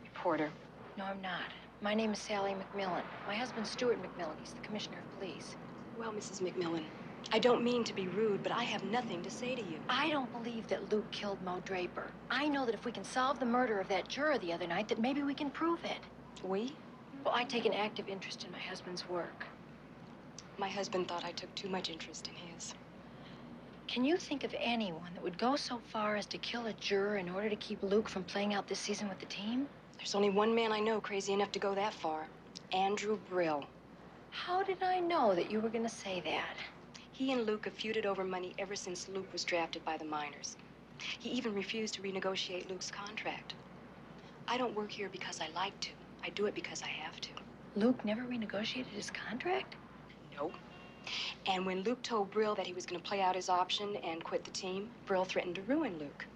Reporter. No, I'm not. My name is Sally McMillan. My husband's Stewart McMillan. He's the commissioner of police. Well, Mrs. McMillan, I don't mean to be rude, but I have nothing to say to you. I don't believe that Luke killed Mo Draper. I know that if we can solve the murder of that juror the other night, that maybe we can prove it. We? Well, I take an active interest in my husband's work. My husband thought I took too much interest in his. Can you think of anyone that would go so far as to kill a juror in order to keep Luke from playing out this season with the team? There's only one man I know crazy enough to go that far. Andrew Brille. How did I know that you were going to say that? He and Luke have feuded over money ever since Luke was drafted by the miners. He even refused to renegotiate Luke's contract. I don't work here because I like to. I do it because I have to. Luke never renegotiated his contract? Nope. And when Luke told Brille that he was going to play out his option and quit the team, Brille threatened to ruin Luke.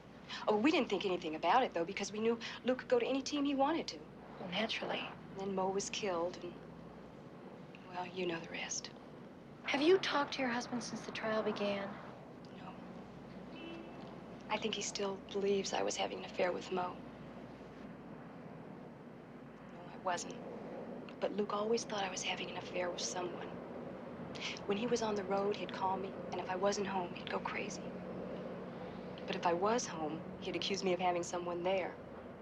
Oh, we didn't think anything about it, though, because we knew Luke could go to any team he wanted to. Well, naturally. And then Mo was killed, and, well, you know the rest. Have you talked to your husband since the trial began? No. I think he still believes I was having an affair with Mo. No, I wasn't. But Luke always thought I was having an affair with someone. When he was on the road, he'd call me, and if I wasn't home, he'd go crazy. But if I was home, he'd accuse me of having someone there.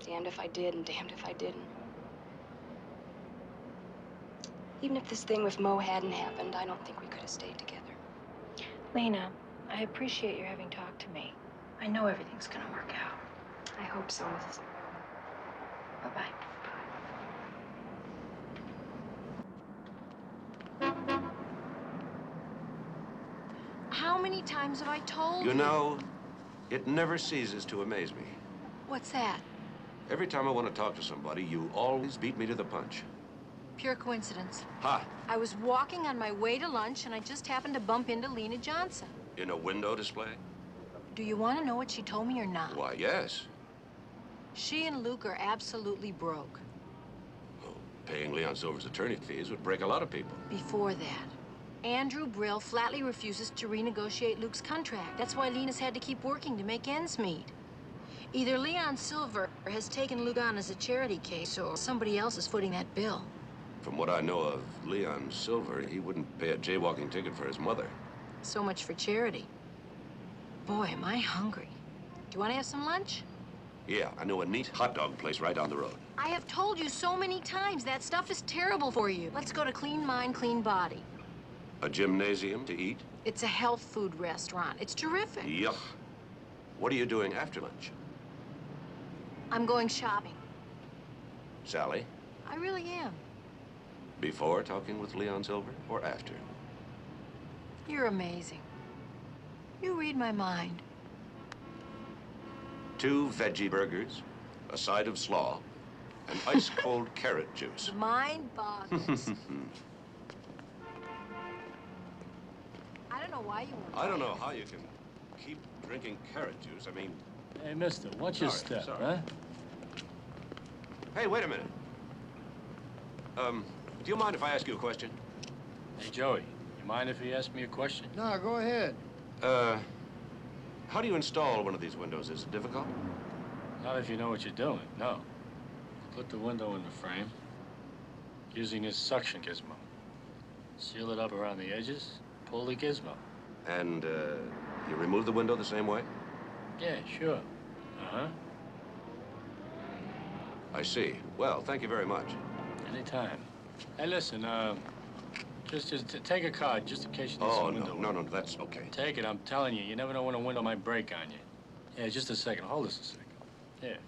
Damned if I did and damned if I didn't. Even if this thing with Mo hadn't happened, I don't think we could have stayed together. Lena, I appreciate your having talked to me. I know everything's going to work out. I hope so, Mrs. Bye-bye. How many times have I told you? You know, it never ceases to amaze me. What's that? Every time I want to talk to somebody, you always beat me to the punch. Pure coincidence. Ha! I was walking on my way to lunch, and I just happened to bump into Lena Johnson. In a window display? Do you want to know what she told me or not? Why, yes. She and Luke are absolutely broke. Paying Leon Silver's attorney fees would break a lot of people. Before that, Andrew Brille flatly refuses to renegotiate Luke's contract. That's why Lena's had to keep working to make ends meet. Either Leon Silver has taken Luke on as a charity case, or somebody else is footing that bill. From what I know of Leon Silver, he wouldn't pay a jaywalking ticket for his mother. So much for charity. Boy, am I hungry. Do you want to have some lunch? Yeah, I know a neat hot dog place right down the road. I have told you so many times that stuff is terrible for you. Let's go to Clean Mind, Clean Body. A gymnasium to eat? It's a health food restaurant. It's terrific. Yuck. What are you doing after lunch? I'm going shopping. Sally? I really am. Before talking with Leon Silver or after? You're amazing. You read my mind. 2 veggie burgers, a side of slaw, and ice-cold carrot juice. Mind boggles. I don't know why you were. I don't know how you can keep drinking carrot juice. I mean... Hey, mister, watch your step, huh? Hey, wait a minute. Do you mind if I ask you a question? Hey, Joey, you mind if he asks me a question? No, go ahead. How do you install one of these windows? Is it difficult? Not if you know what you're doing, no. Put the window in the frame using this suction gizmo. Seal it up around the edges, pull the gizmo. And, you remove the window the same way? Yeah, sure. Uh-huh. I see. Well, thank you very much. Anytime. Hey, listen, just take a card, just in case you need Oh, some window. no, that's okay. Take it, I'm telling you. You never know when a window might break on you. Yeah, just a second. Hold this a second. Here.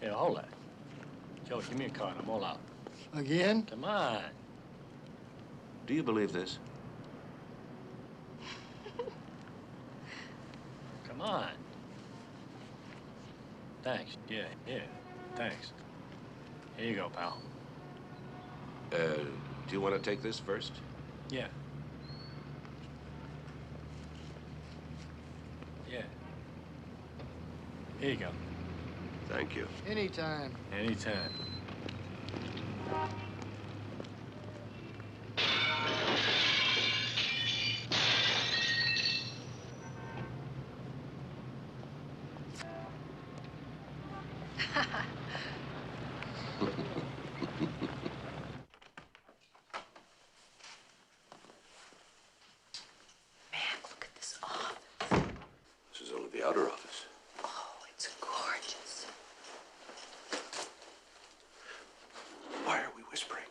Here, hold that. Joe, give me a card. I'm all out. Again? Come on. Do you believe this? Come on. Thanks. Yeah, thanks. Here you go, pal. Do you want to take this first? Yeah. Yeah. Here you go. Thank you. Anytime. Anytime. This is only the outer office. Oh, it's gorgeous. Why are we whispering?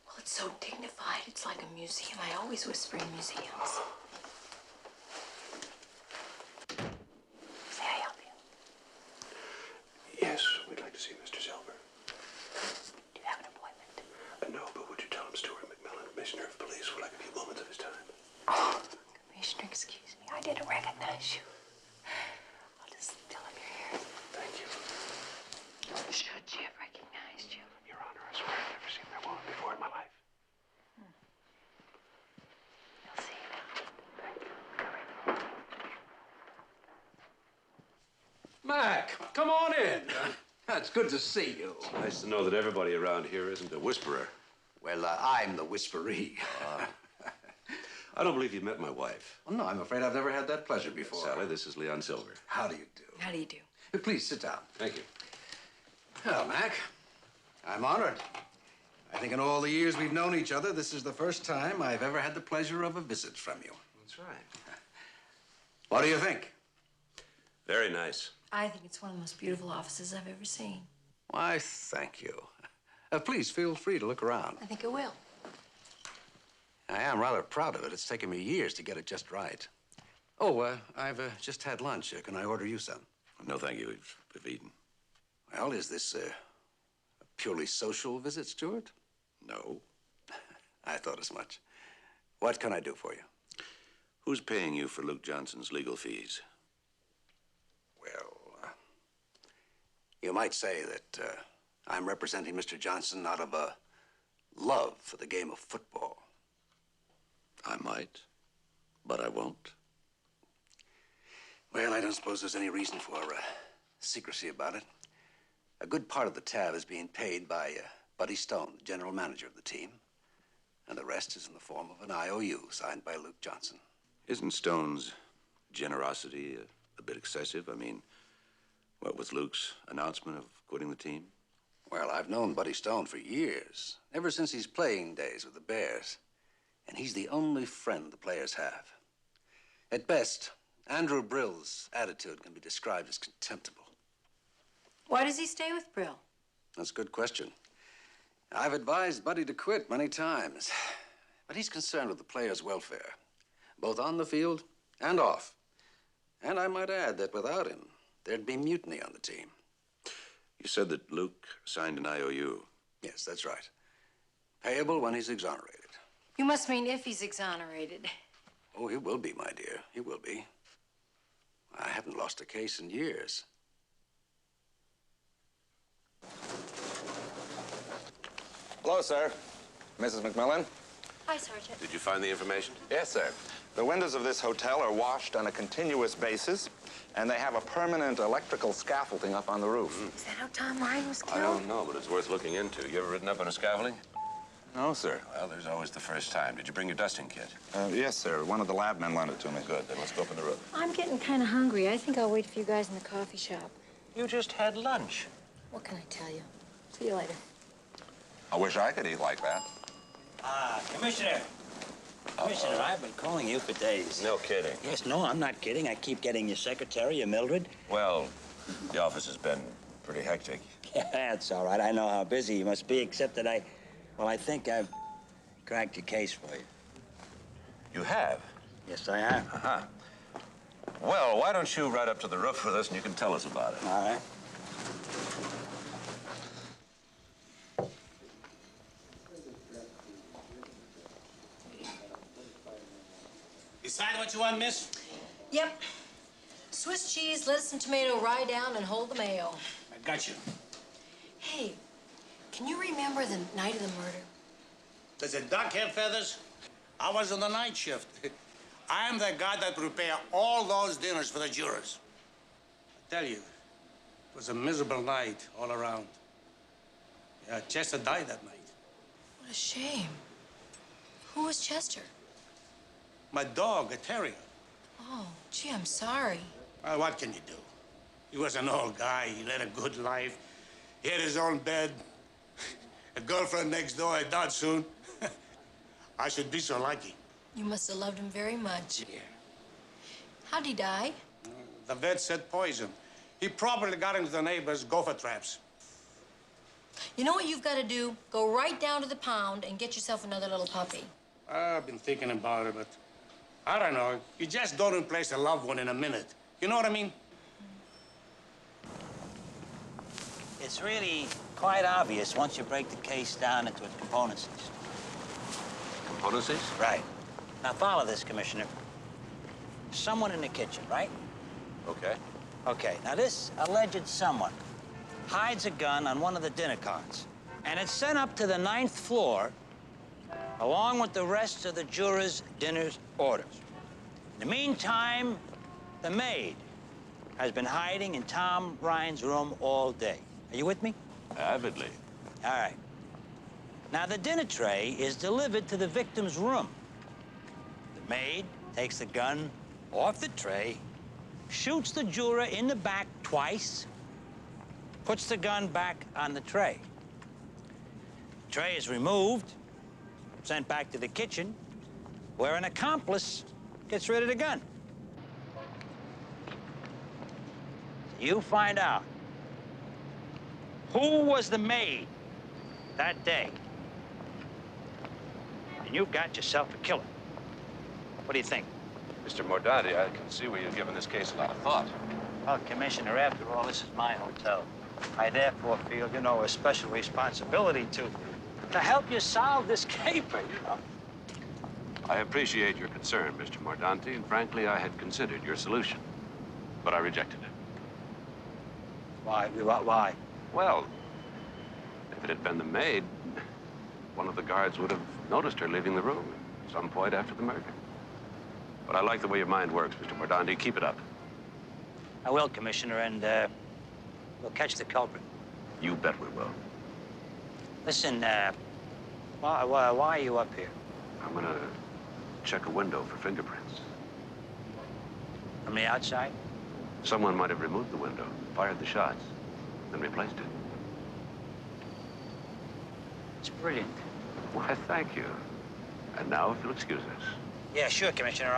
Well, it's so dignified. It's like a museum. I always whisper in museums. May I help you? Yes, we'd like to see Mr. Silver. Do you have an appointment? No, but would you tell him Stewart McMillan recognize you. I'll just tell him you're here. Thank you. Should she have recognized you? Your Honor, I swear I've never seen that woman before in my life. You'll see now. Mac, come on in. It's good to see you. It's nice to know that everybody around here isn't a whisperer. Well, I'm the whisperee. I don't believe you've met my wife. Well, no, I'm afraid I've never had that pleasure before. Sally, this is Leon Silver. How do you do? How do you do? Please sit down. Thank you. Well, Mac, I'm honored. I think in all the years we've known each other, this is the first time I've ever had the pleasure of a visit from you. That's right. What do you think? Very nice. I think it's one of the most beautiful offices I've ever seen. Why, thank you. Please feel free to look around. I think it will. I am rather proud of it. It's taken me years to get it just right. Oh, I've just had lunch. Can I order you some? No, thank you. We've eaten. Well, is this a purely social visit, Stewart? No. I thought as much. What can I do for you? Who's paying you for Luke Johnson's legal fees? Well, you might say that I'm representing Mr. Johnson out of a love for the game of football. I might, but I won't. Well, I don't suppose there's any reason for secrecy about it. A good part of the tab is being paid by Buddy Stone, the general manager of the team. And the rest is in the form of an IOU signed by Luke Johnson. Isn't Stone's generosity a bit excessive? I mean, what with Luke's announcement of quitting the team? Well, I've known Buddy Stone for years, ever since his playing days with the Bears. And he's the only friend the players have. At best, Andrew Brille's attitude can be described as contemptible. Why does he stay with Brille? That's a good question. I've advised Buddy to quit many times, but he's concerned with the players' welfare, both on the field and off. And I might add that without him, there'd be mutiny on the team. You said that Luke signed an IOU. Yes, that's right. Payable when he's exonerated. You must mean if he's exonerated. Oh, he will be, my dear. He will be. I haven't lost a case in years. Hello, sir. Mrs. McMillan? Hi, Sergeant. Did you find the information? Yes, sir. The windows of this hotel are washed on a continuous basis, and they have a permanent electrical scaffolding up on the roof. Is that how Tom Rhine was killed? I don't know, but it's worth looking into. You ever ridden up on a scaffolding? No, sir. Well, there's always the first time. Did you bring your dusting kit? Yes, sir. One of the lab men lent it to me. Good. Then let's go up on the roof. I'm getting kind of hungry. I think I'll wait for you guys in the coffee shop. You just had lunch. What can I tell you? See you later. I wish I could eat like that. Commissioner. Commissioner, I've been calling you for days. No kidding. Yes, no, I'm not kidding. I keep getting your secretary, your Mildred. Well, the office has been pretty hectic. Yeah, that's all right. I know how busy you must be, except that I think I've cracked your case for you. You have? Yes, I have. Uh-huh. Well, why don't you ride up to the roof with us and you can tell us about it? All right. Decide what you want, miss? Yep. Swiss cheese, lettuce and tomato, rye down, and hold the mayo. I got you. Hey, can you remember the night of the murder? Does a duck have feathers? I was on the night shift. I am the guy that prepared all those dinners for the jurors. I tell you, it was a miserable night all around. Yeah, Chester died that night. What a shame. Who was Chester? My dog, a terrier. Oh, gee, I'm sorry. Well, what can you do? He was an old guy. He led a good life. He had his own bed. A girlfriend next door, not soon. I should be so lucky. You must have loved him very much. Yeah. How'd he die? The vet said poison. He probably got into the neighbor's gopher traps. You know what you've got to do? Go right down to the pound and get yourself another little puppy. I've been thinking about it, but I don't know. You just don't replace a loved one in a minute. You know what I mean? It's really quite obvious once you break the case down into its components. Componencies? Right. Now follow this, Commissioner. someone in the kitchen, right? Okay. Okay, now this alleged someone hides a gun on one of the dinner cards, and it's sent up to the 9th floor along with the rest of the jurors' dinner orders. In the meantime, the maid has been hiding in Tom Rhine's room all day. Are you with me? Avidly. All right. Now, the dinner tray is delivered to the victim's room. The maid takes the gun off the tray, shoots the juror in the back twice, puts the gun back on the tray. The tray is removed, sent back to the kitchen, where an accomplice gets rid of the gun. You find out who was the maid that day, and you've got yourself a killer. What do you think? Mr. Mordanti, I can see where you've given this case a lot of thought. Well, Commissioner, after all, this is my hotel. I therefore feel, you know, a special responsibility to help you solve this caper, you know. I appreciate your concern, Mr. Mordanti, and frankly, I had considered your solution, but I rejected it. Why? Why? Well, if it had been the maid, one of the guards would have noticed her leaving the room at some point after the murder. But I like the way your mind works, Mr. Mordanti. Keep it up. I will, Commissioner, and we'll catch the culprit. You bet we will. Listen, why are you up here? I'm gonna check a window for fingerprints. From the outside? Someone might have removed the window, fired the shots, and replaced it. It's brilliant. Why, thank you. And now, if you'll excuse us. Yeah, sure, Commissioner.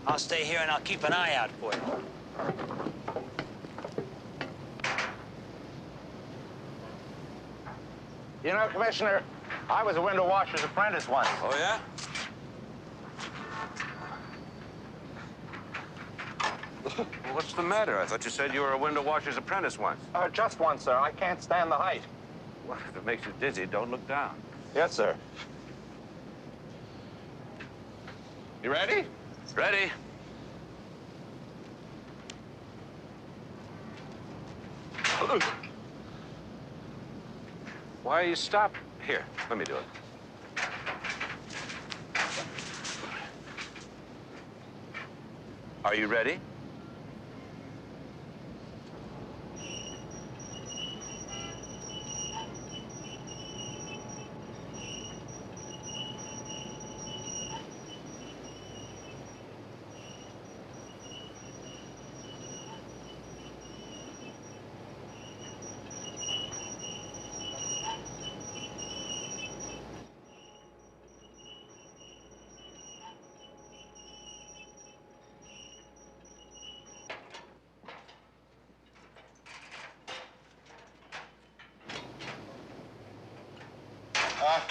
I'll stay here and I'll keep an eye out for you. You know, Commissioner, I was a window washer's apprentice once. Oh, yeah? Well, what's the matter? I thought you said you were a window washer's apprentice once. Just once, sir. I can't stand the height. Well, if it makes you dizzy, don't look down. Yes, sir. You ready? Ready. Why are you stopped? Here, let me do it. Are you ready?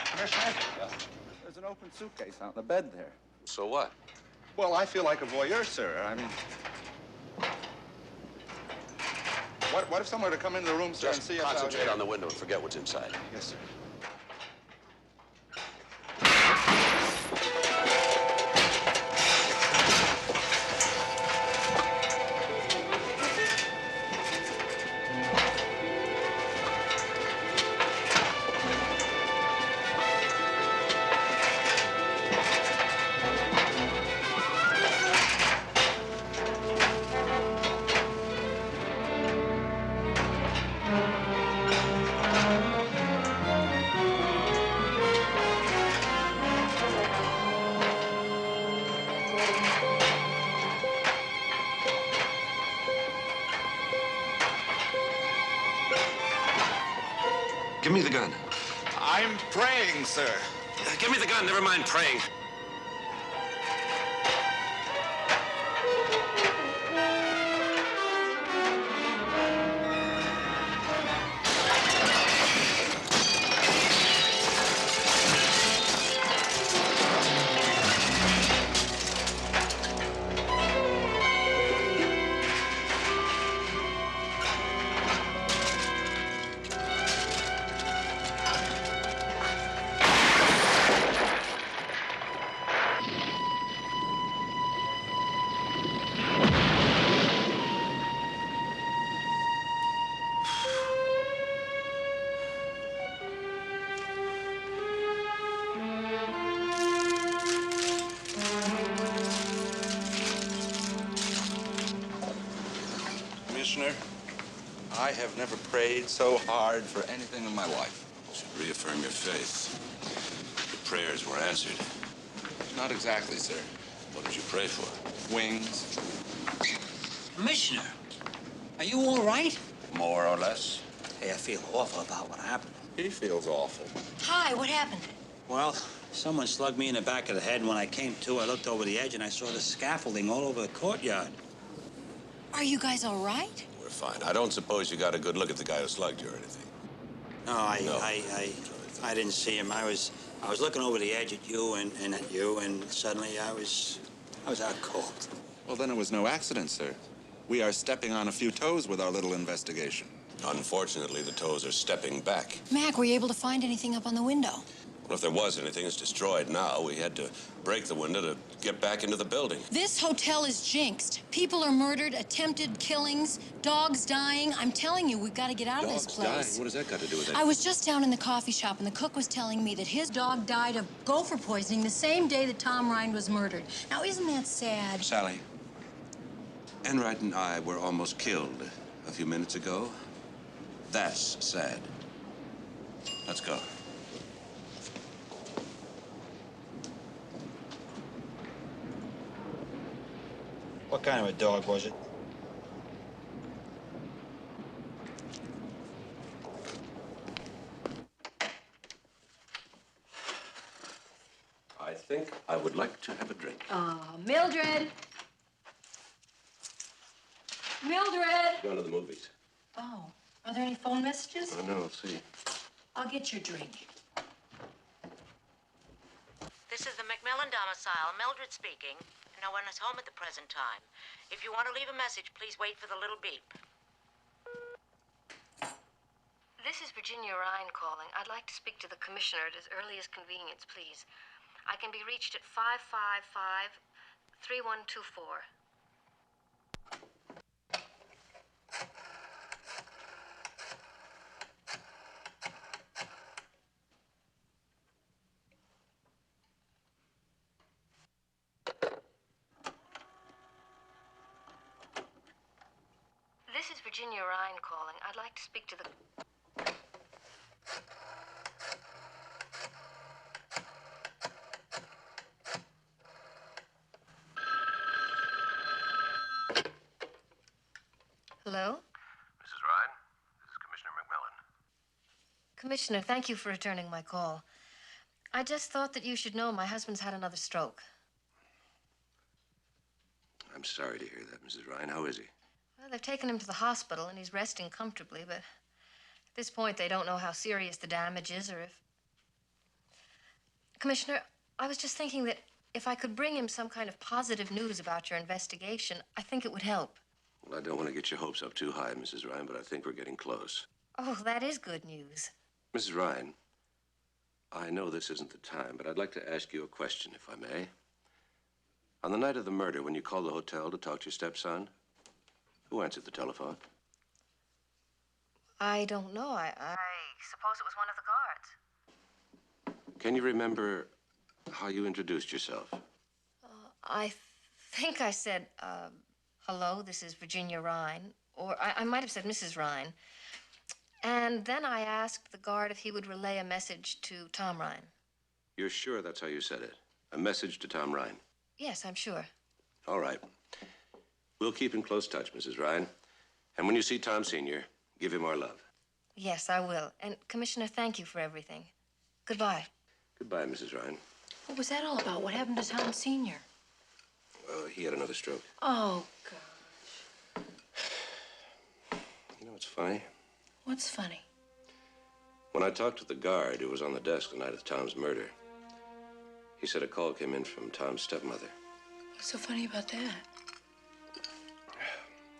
Commissioner? There's an open suitcase on the bed there. So what? Well, I feel like a voyeur, sir. I mean... What if someone were to come into the room, sir, and see us out here? Concentrate on the window and forget what's inside. Yes, sir. Give me the gun. I'm praying, sir. Give me the gun. Never mind praying. I have never prayed so hard for anything in my life. You should reaffirm your faith. Your prayers were answered. Not exactly, sir. What did you pray for? Wings. Commissioner, are you all right? More or less. Hey, I feel awful about what happened. He feels awful. Hi, what happened? Well, someone slugged me in the back of the head. When I came to, I looked over the edge and I saw the scaffolding all over the courtyard. Are you guys all right? We're fine. I don't suppose you got a good look at the guy who slugged you or anything. No, I didn't see him. I was looking over the edge at you and at you, and suddenly I was out cold. Well, then it was no accident, sir. We are stepping on a few toes with our little investigation. Unfortunately, the toes are stepping back. Mac, were you able to find anything up on the window? Well, if there was anything, it's destroyed now. We had to break the window to get back into the building. This hotel is jinxed. People are murdered, attempted killings, dogs dying. I'm telling you, we've got to get out of this place. Dogs dying? What does that got to do with it? I was just down in the coffee shop, and the cook was telling me that his dog died of gopher poisoning the same day that Tom Rhine was murdered. Now, isn't that sad? Sally, Enright and I were almost killed a few minutes ago. That's sad. Let's go. What kind of a dog was it? I think I would like to have a drink. Mildred! Mildred! Going to the movies. Oh, are there any phone messages? Oh, no, let's see. I'll get your drink. This is the McMillan domicile. Mildred speaking. No one is home at the present time. If you want to leave a message, please wait for the little beep. This is Virginia Rhine calling. I'd like to speak to the commissioner at his earliest convenience, please. I can be reached at 555-3124. This is Virginia Rhine calling. I'd like to speak to the... Hello? Mrs. Rhine, this is Commissioner McMillan. Commissioner, thank you for returning my call. I just thought that you should know my husband's had another stroke. I'm sorry to hear that, Mrs. Rhine. How is he? Well, they've taken him to the hospital, and he's resting comfortably, but at this point, they don't know how serious the damage is or if... Commissioner, I was just thinking that if I could bring him some kind of positive news about your investigation, I think it would help. Well, I don't want to get your hopes up too high, Mrs. Rhine, but I think we're getting close. Oh, that is good news. Mrs. Rhine, I know this isn't the time, but I'd like to ask you a question, if I may. On the night of the murder, when you called the hotel to talk to your stepson, who answered the telephone? I don't know. I suppose it was one of the guards. Can you remember how you introduced yourself? I think I said, hello, this is Virginia Rhine. Or I might have said Mrs. Rhine. And then I asked the guard if he would relay a message to Tom Rhine. You're sure that's how you said it? A message to Tom Rhine? Yes, I'm sure. All right. We'll keep in close touch, Mrs. Rhine. And when you see Tom Sr., give him our love. Yes, I will. And, Commissioner, thank you for everything. Goodbye. Goodbye, Mrs. Rhine. What was that all about? What happened to Tom Sr.? He had another stroke. Oh, gosh. You know what's funny? What's funny? When I talked to the guard who was on the desk the night of Tom's murder, he said a call came in from Tom's stepmother. What's so funny about that?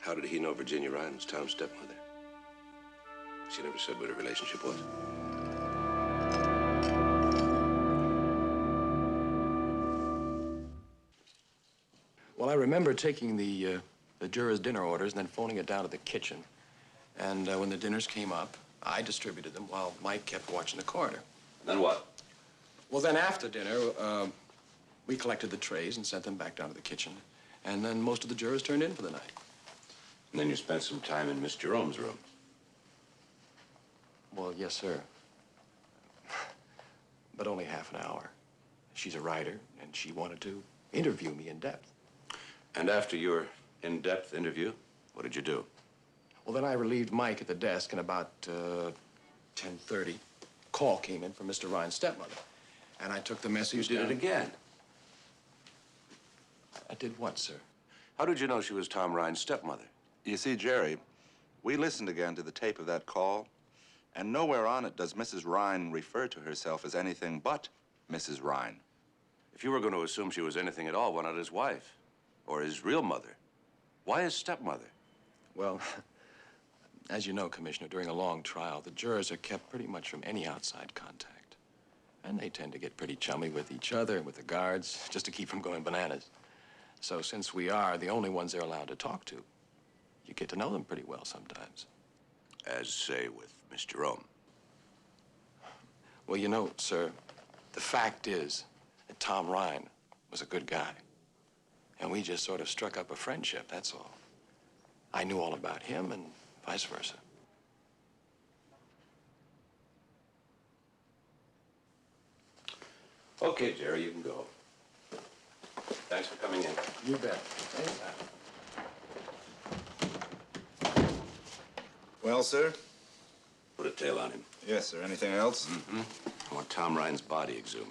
How did he know Virginia Rhine was Tom's stepmother? She never said what her relationship was. Well, I remember taking the jurors' dinner orders and then phoning it down to the kitchen. And when the dinners came up, I distributed them while Mike kept watching the corridor. Then what? Well, then after dinner, we collected the trays and sent them back down to the kitchen. And then most of the jurors turned in for the night. And then you spent some time in Miss Jerome's room. Well, yes, sir. But only half an hour. She's a writer, and she wanted to interview me in depth. And after your in-depth interview, what did you do? Well, then I relieved Mike at the desk, and about 10:30, a call came in from Mr. Rhine's stepmother. And I took the message You did down. it again. I did what, sir? How did you know she was Tom Rhine's stepmother? You see, Jerry, we listened again to the tape of that call, and nowhere on it does Mrs. Rhine refer to herself as anything but Mrs. Rhine. If you were going to assume she was anything at all, why not his wife? Or his real mother? Why his stepmother? Well, as you know, Commissioner, during a long trial, the jurors are kept pretty much from any outside contact. And they tend to get pretty chummy with each other and with the guards, just to keep from going bananas. So since we are the only ones they're allowed to talk to, you get to know them pretty well sometimes. As, say, with Miss Jerome. Well, you know, sir, the fact is that Tom Rhine was a good guy. And we just sort of struck up a friendship, that's all. I knew all about him and vice versa. Okay, Jerry, you can go. Thanks for coming in. You bet. Well, sir? Put a tail on him. Yes, sir. Anything else? Mm-hmm. I want Tom Rhine's body exhumed.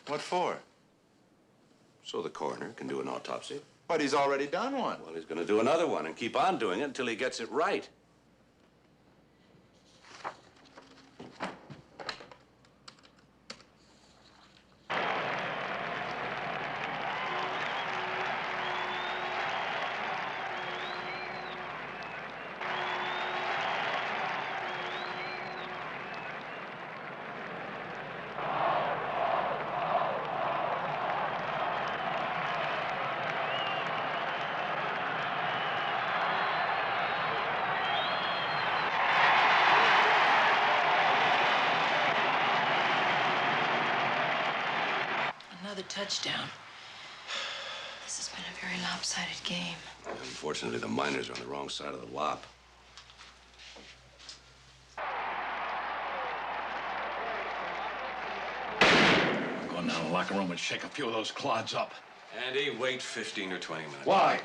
What for? So the coroner can do an autopsy. But he's already done one. Well, he's going to do another one and keep on doing it until he gets it right. Another touchdown. This has been a very lopsided game. Unfortunately, the miners are on the wrong side of the lop. I'm going down to the locker room and shake a few of those clods up. Andy, wait 15 or 20 minutes. Why?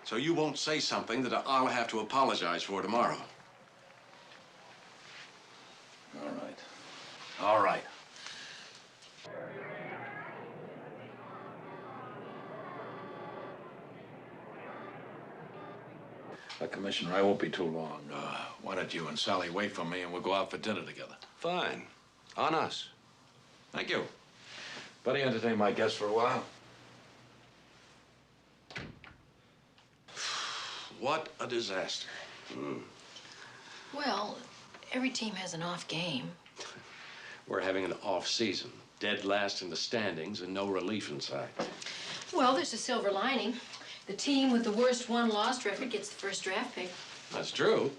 So you won't say something that I'll have to apologize for tomorrow. All right. All right. Commissioner, I won't be too long. Why don't you and Sally wait for me and we'll go out for dinner together? Fine. On us. Thank you. Buddy, entertain my guests for a while. What a disaster. Well, every team has an off game. We're having an off season. Dead last in the standings and no relief inside. Well, there's a silver lining. The team with the worst one-loss record gets the first draft pick. That's true.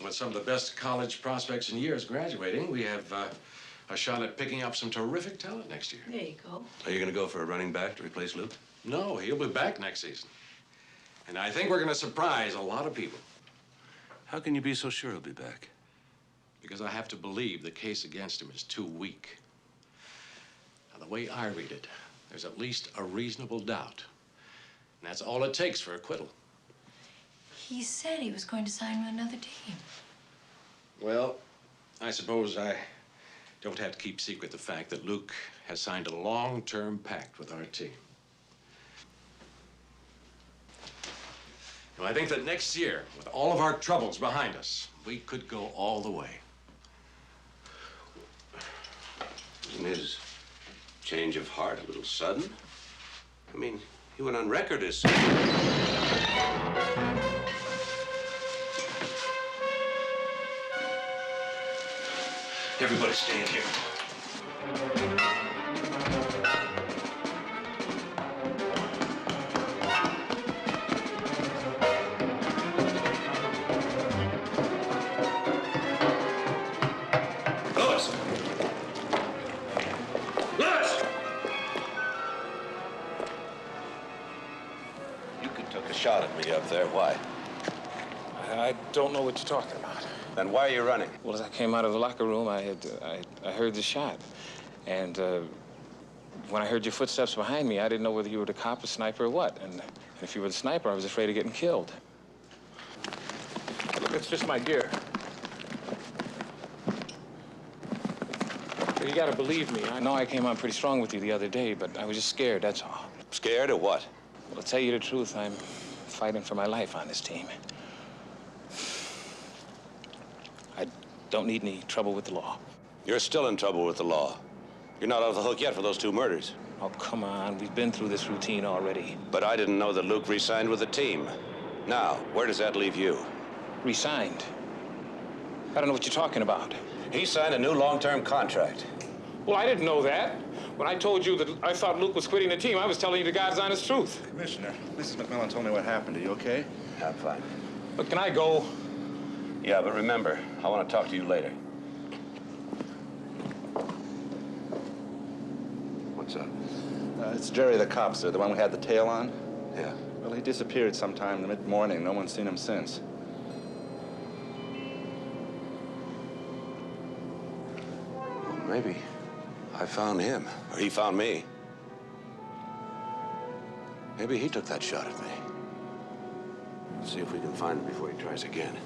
With some of the best college prospects in years graduating, we have a shot at picking up some terrific talent next year. There you go. Are you going to go for a running back to replace Luke? No, he'll be back next season. And I think we're going to surprise a lot of people. How can you be so sure he'll be back? Because I have to believe the case against him is too weak. Now, the way I read it, there's at least a reasonable doubt. And that's all it takes for acquittal. He said he was going to sign with another team. Well, I suppose I don't have to keep secret the fact that Luke has signed a long-term pact with our team. Well, I think that next year, with all of our troubles behind us, we could go all the way. Isn't his change of heart a little sudden? I mean, he went on record as saying... Everybody stand here. Louis! Louis! You took a shot at me up there. Why? I don't know what you're talking about. Then why are you running? Well, as I came out of the locker room, I heard the shot. And when I heard your footsteps behind me, I didn't know whether you were the cop, a sniper, or what. And if you were the sniper, I was afraid of getting killed. Look, it's just my gear. You gotta believe me. I know I came on pretty strong with you the other day, but I was just scared, that's all. Scared of what? Well, to tell you the truth, I'm fighting for my life on this team. I don't need any trouble with the law. You're still in trouble with the law. You're not off the hook yet for those 2 murders. Oh, come on. We've been through this routine already. But I didn't know that Luke re-signed with the team. Now, where does that leave you? Re-signed? I don't know what you're talking about. He signed a new long-term contract. Well, I didn't know that. When I told you that I thought Luke was quitting the team, I was telling you the God's honest truth. Commissioner, Mrs. McMillan told me what happened. Are you okay? I'm fine. But can I go? Yeah, but remember, I want to talk to you later. What's up? It's Jerry the cop, sir, the one we had the tail on. Yeah. Well, he disappeared sometime in the mid-morning. No one's seen him since. Well, maybe I found him, or he found me. Maybe he took that shot at me. Let's see if we can find him before he tries again.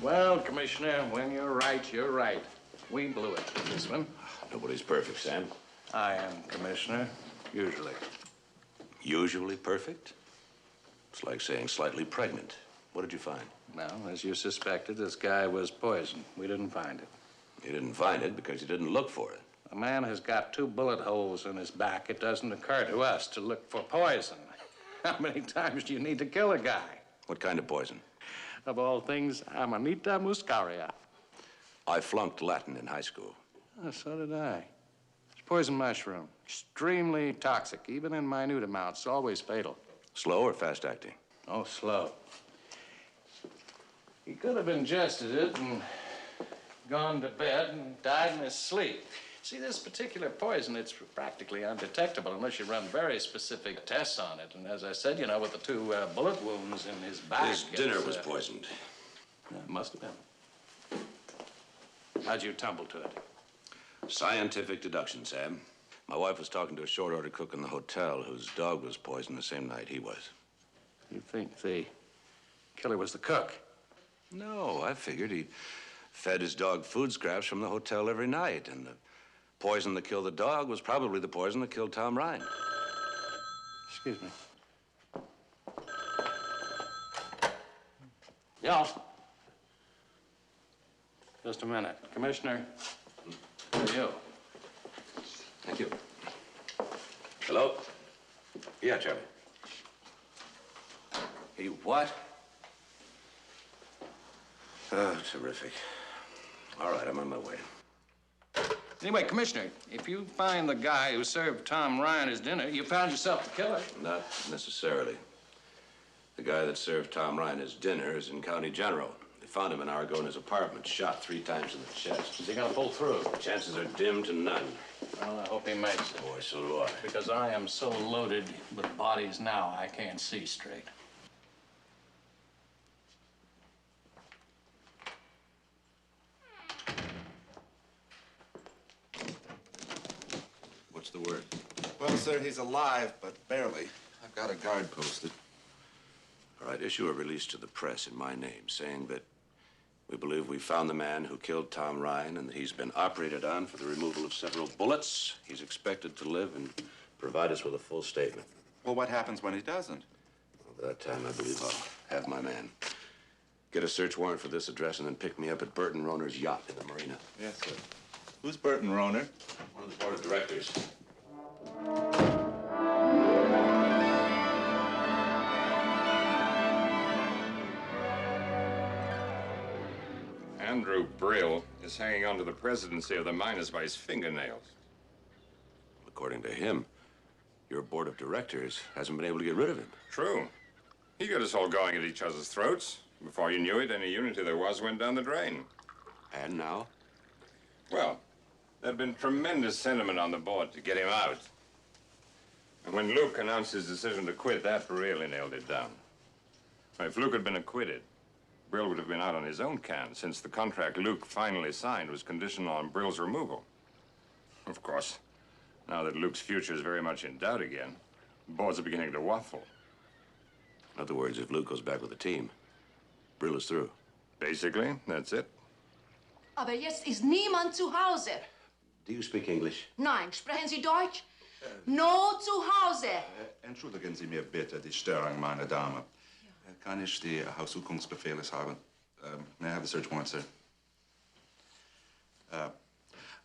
Well, Commissioner, when you're right, you're right. We blew it, this one. Nobody's perfect, Sam. I am, Commissioner, usually. Usually perfect? It's like saying slightly pregnant. What did you find? Well, as you suspected, this guy was poisoned. We didn't find it. You didn't find it because you didn't look for it. A man has got 2 bullet holes in his back. It doesn't occur to us to look for poison. How many times do you need to kill a guy? What kind of poison? Of all things, Amanita muscaria. I flunked Latin in high school. Oh, so did I. It's poison mushroom. Extremely toxic, even in minute amounts. Always fatal. Slow or fast acting? Oh, slow. He could have ingested it and gone to bed and died in his sleep. See, this particular poison, it's practically undetectable unless you run very specific tests on it. And as I said, you know, with the 2 bullet wounds in his back... His dinner was poisoned. Must have been. How'd you tumble to it? Scientific deduction, Sam. My wife was talking to a short-order cook in the hotel whose dog was poisoned the same night he was. You think the killer was the cook? No, I figured he fed his dog food scraps from the hotel every night, and the poison that killed the dog was probably the poison that killed Tom Rhine. Excuse me. Yeah. Just a minute. Commissioner, who are you? Thank you. Hello? Yeah, Charlie. He what? Oh, terrific. All right, I'm on my way. Anyway, Commissioner, if you find the guy who served Tom Rhine his dinner, you found yourself the killer. Not necessarily. The guy that served Tom Rhine his dinner is in County General. They found him an hour ago in his apartment, shot 3 times in the chest. Is he gonna pull through? Chances are dim to none. Well, I hope he makes it. Boy, so do I. Because I am so loaded with bodies now, I can't see straight. What's the word? Well, sir, he's alive, but barely. I've got a guard posted. All right, issue a release to the press in my name saying that we believe we found the man who killed Tom Rhine and that he's been operated on for the removal of several bullets. He's expected to live and provide us with a full statement. Well, what happens when he doesn't? Well, by that time, I believe I'll have my man. Get a search warrant for this address and then pick me up at Burton Roner's yacht in the marina. Yes, sir. Who's Burton Roner? One of the board of directors. Andrew Brille is hanging on to the presidency of the miners by his fingernails. According to him, your board of directors hasn't been able to get rid of him. True. He got us all going at each other's throats. Before you knew it, any unity there was went down the drain. And now? Well, there'd been tremendous sentiment on the board to get him out. And when Luke announced his decision to quit, that really nailed it down. If Luke had been acquitted, Brille would have been out on his own can, since the contract Luke finally signed was conditional on Brille's removal. Of course, now that Luke's future is very much in doubt again, the boards are beginning to waffle. In other words, if Luke goes back with the team, Brille is through. Basically, that's it. Aber jetzt ist niemand zu Hause. Do you speak English? Nein, sprechen Sie Deutsch? No zu Hause. Entschuldigen Sie mir bitte die Störung, meine Dame. Kann ich die Haussuchungsbefehles haben? May I have the search warrant, sir?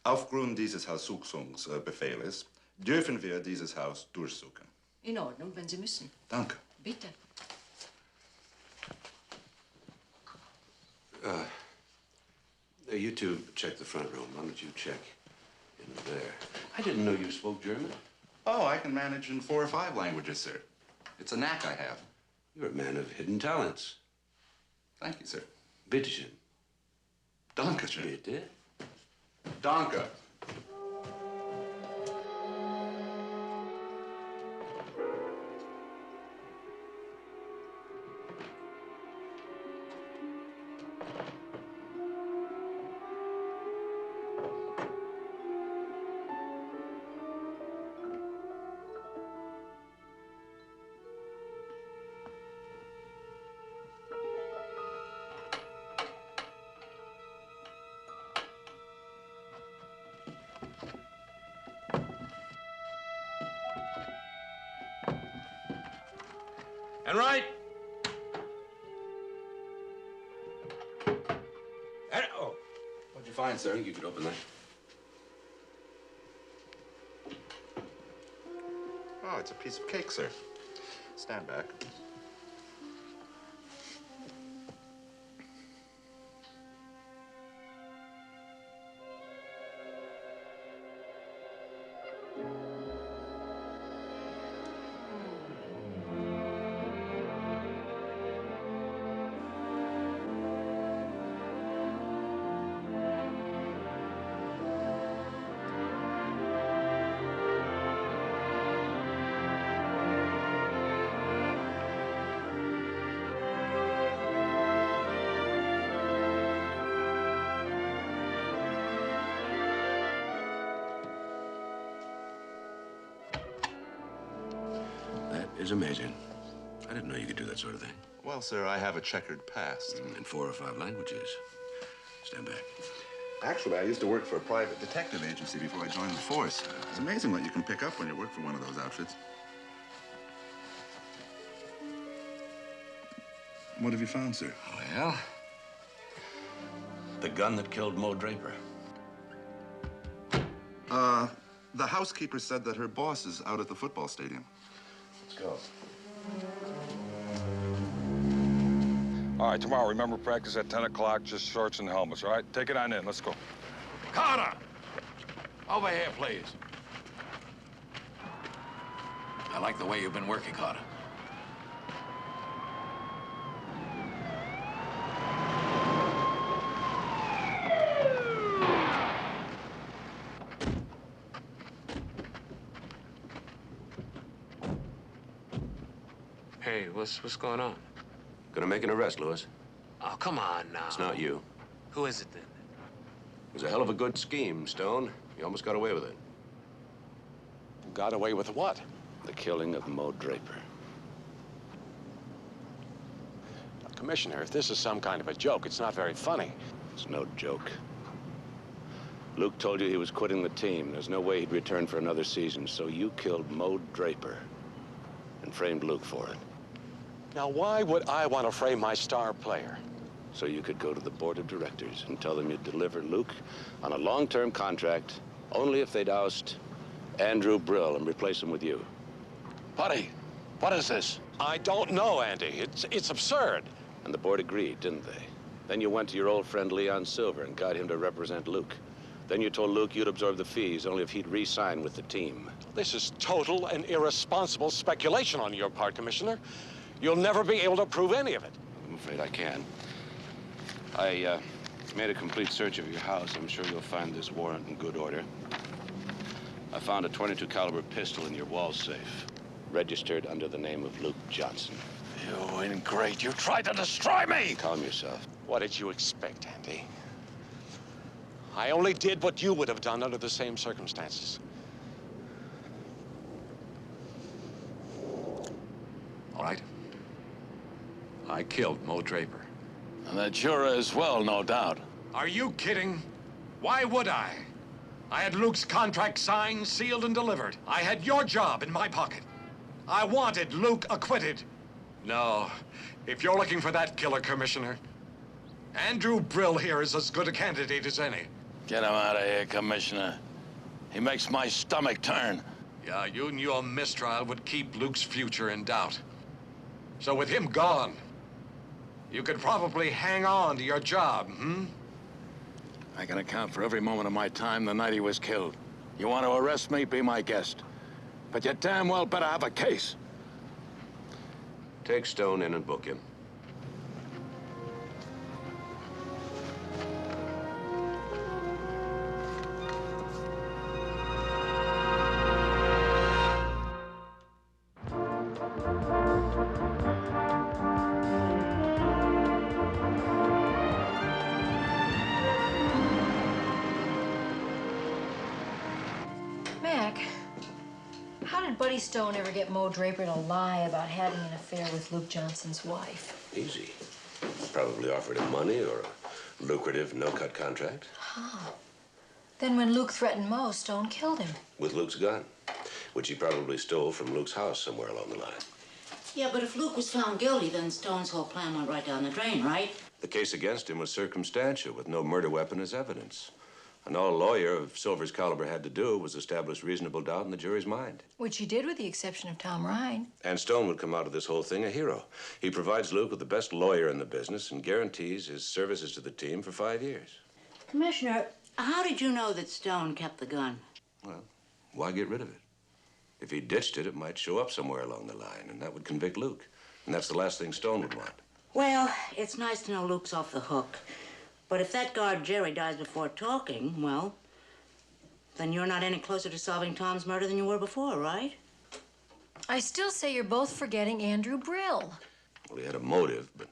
Aufgrund dieses Haussuchungsbefehles dürfen wir dieses Haus durchsuchen. In Ordnung, wenn Sie müssen. Danke. Bitte. You two check the front room. Why don't you check in there? I didn't know you spoke German. Oh, I can manage in 4 or 5 languages, sir. It's a knack I have. You're a man of hidden talents. Thank you, sir. Bitte schön. Danke schön. Bitte? Danke. Enright! Oh, what'd you find, sir? I think you could open that. Oh, it's a piece of cake, sir. Stand back. Is amazing. I didn't know you could do that sort of thing. Well, sir, I have a checkered past. In 4 or 5 languages. Stand back. Actually, I used to work for a private detective agency before I joined the force. It's amazing what you can pick up when you work for one of those outfits. What have you found, sir? Well, the gun that killed Mo Draper. The housekeeper said that her boss is out at the football stadium. Let's go. All right, tomorrow, remember practice at 10 o'clock, just shorts and helmets, all right? Take it on in, let's go. Carter! Over here, please. I like the way you've been working, Carter. Hey, what's going on? Gonna make an arrest, Lewis. Oh, come on now. It's not you. Who is it then? It was a hell of a good scheme, Stone. You almost got away with it. Got away with what? The killing of Mo Draper. Commissioner, if this is some kind of a joke, it's not very funny. It's no joke. Luke told you he was quitting the team. There's no way he'd return for another season, so you killed Mo Draper and framed Luke for it. Now, why would I want to frame my star player? So you could go to the board of directors and tell them you'd deliver Luke on a long-term contract only if they'd oust Andrew Brille and replace him with you. Buddy, what is this? I don't know, Andy. It's absurd. And the board agreed, didn't they? Then you went to your old friend Leon Silver and got him to represent Luke. Then you told Luke you'd absorb the fees only if he'd re-sign with the team. This is total and irresponsible speculation on your part, Commissioner. You'll never be able to prove any of it. I'm afraid I can. I made a complete search of your house. I'm sure you'll find this warrant in good order. I found a .22 caliber pistol in your wall safe, registered under the name of Luke Johnson. You ingrate. You tried to destroy me! Calm yourself. What did you expect, Andy? I only did what you would have done under the same circumstances. All right. I killed Mo Draper. And the juror as well, no doubt. Are you kidding? Why would I? I had Luke's contract signed, sealed, and delivered. I had your job in my pocket. I wanted Luke acquitted. No, if you're looking for that killer, Commissioner, Andrew Brille here is as good a candidate as any. Get him out of here, Commissioner. He makes my stomach turn. Yeah, you knew a mistrial would keep Luke's future in doubt. So with him gone, you could probably hang on to your job, hmm? I can account for every moment of my time the night he was killed. You want to arrest me, be my guest. But you damn well better have a case. Take Stone in and book him. Mac, how did Buddy Stone ever get Mo Draper to lie about having an affair with Luke Johnson's wife? Easy. Probably offered him money or a lucrative no-cut contract. How? Then when Luke threatened Mo, Stone killed him. With Luke's gun, which he probably stole from Luke's house somewhere along the line. Yeah, but if Luke was found guilty, then Stone's whole plan went right down the drain, right? The case against him was circumstantial, with no murder weapon as evidence. And all a lawyer of Silver's caliber had to do was establish reasonable doubt in the jury's mind. Which he did with the exception of Tom Rhine. And Stone would come out of this whole thing a hero. He provides Luke with the best lawyer in the business and guarantees his services to the team for 5 years. Commissioner, how did you know that Stone kept the gun? Well, why get rid of it? If he ditched it, it might show up somewhere along the line, and that would convict Luke. And that's the last thing Stone would want. Well, it's nice to know Luke's off the hook. But if that guard Jerry dies before talking, well, then you're not any closer to solving Tom's murder than you were before, right? I still say you're both forgetting Andrew Brille. Well, he had a motive, but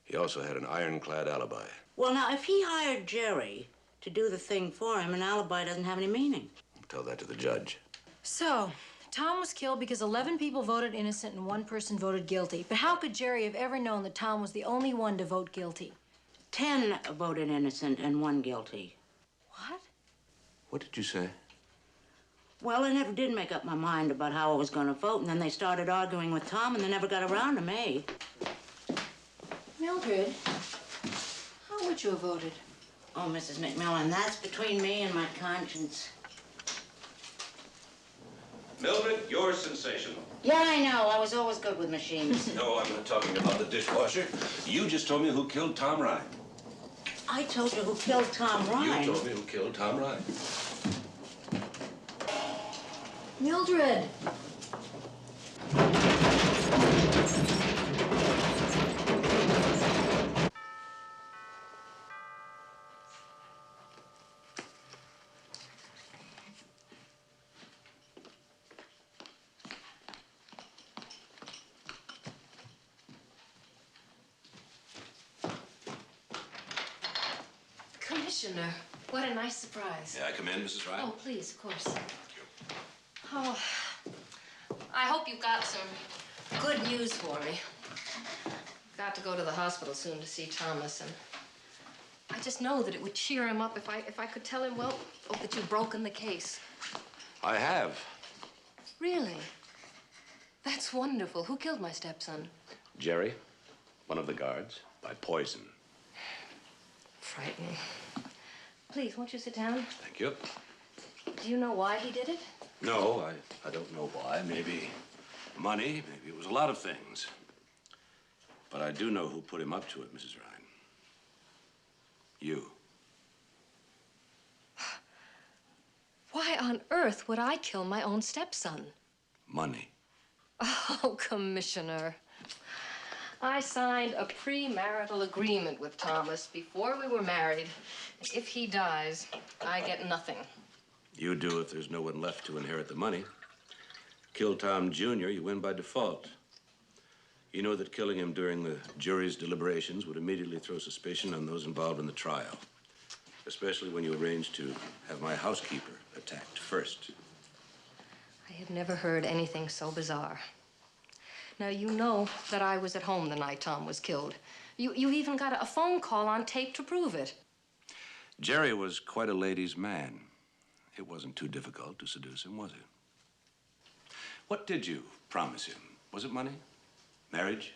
he also had an ironclad alibi. Well, now, if he hired Jerry to do the thing for him, an alibi doesn't have any meaning. Tell that to the judge. So, Tom was killed because 11 people voted innocent and 1 person voted guilty. But how could Jerry have ever known that Tom was the only one to vote guilty? 10 voted innocent and 1 guilty. What? What did you say? Well, I never did make up my mind about how I was going to vote, and then they started arguing with Tom, and they never got around to me. Mildred, how would you have voted? Oh, Mrs. McMillan, that's between me and my conscience. Mildred, you're sensational. Yeah, I know. I was always good with machines. No, I'm not talking about the dishwasher. You just told me who killed Tom Rhine. I told you who killed Tom Rhine. You told me who killed Tom Rhine. Mildred! Commissioner, what a nice surprise. May I come in, Mrs. Rhine? Oh, please, of course. Oh, I hope you've got some good news for me. I've got to go to the hospital soon to see Thomas, and I just know that it would cheer him up if I could tell him, well, that you've broken the case. I have. Really? That's wonderful. Who killed my stepson? Jerry, one of the guards, by poison. Frightening. Please, won't you sit down? Thank you. Do you know why he did it? No, I don't know why. Maybe money, maybe it was a lot of things. But I do know who put him up to it, Mrs. Rhine. You. Why on earth would I kill my own stepson? Money. Oh, Commissioner. I signed a premarital agreement with Thomas before we were married. If he dies, I get nothing. You do if there's no one left to inherit the money. Kill Tom Jr., you win by default. You know that killing him during the jury's deliberations would immediately throw suspicion on those involved in the trial, especially when you arranged to have my housekeeper attacked first. I had never heard anything so bizarre. Now, you know that I was at home the night Tom was killed. You even got a phone call on tape to prove it. Jerry was quite a ladies' man. It wasn't too difficult to seduce him, was it? What did you promise him? Was it money? Marriage?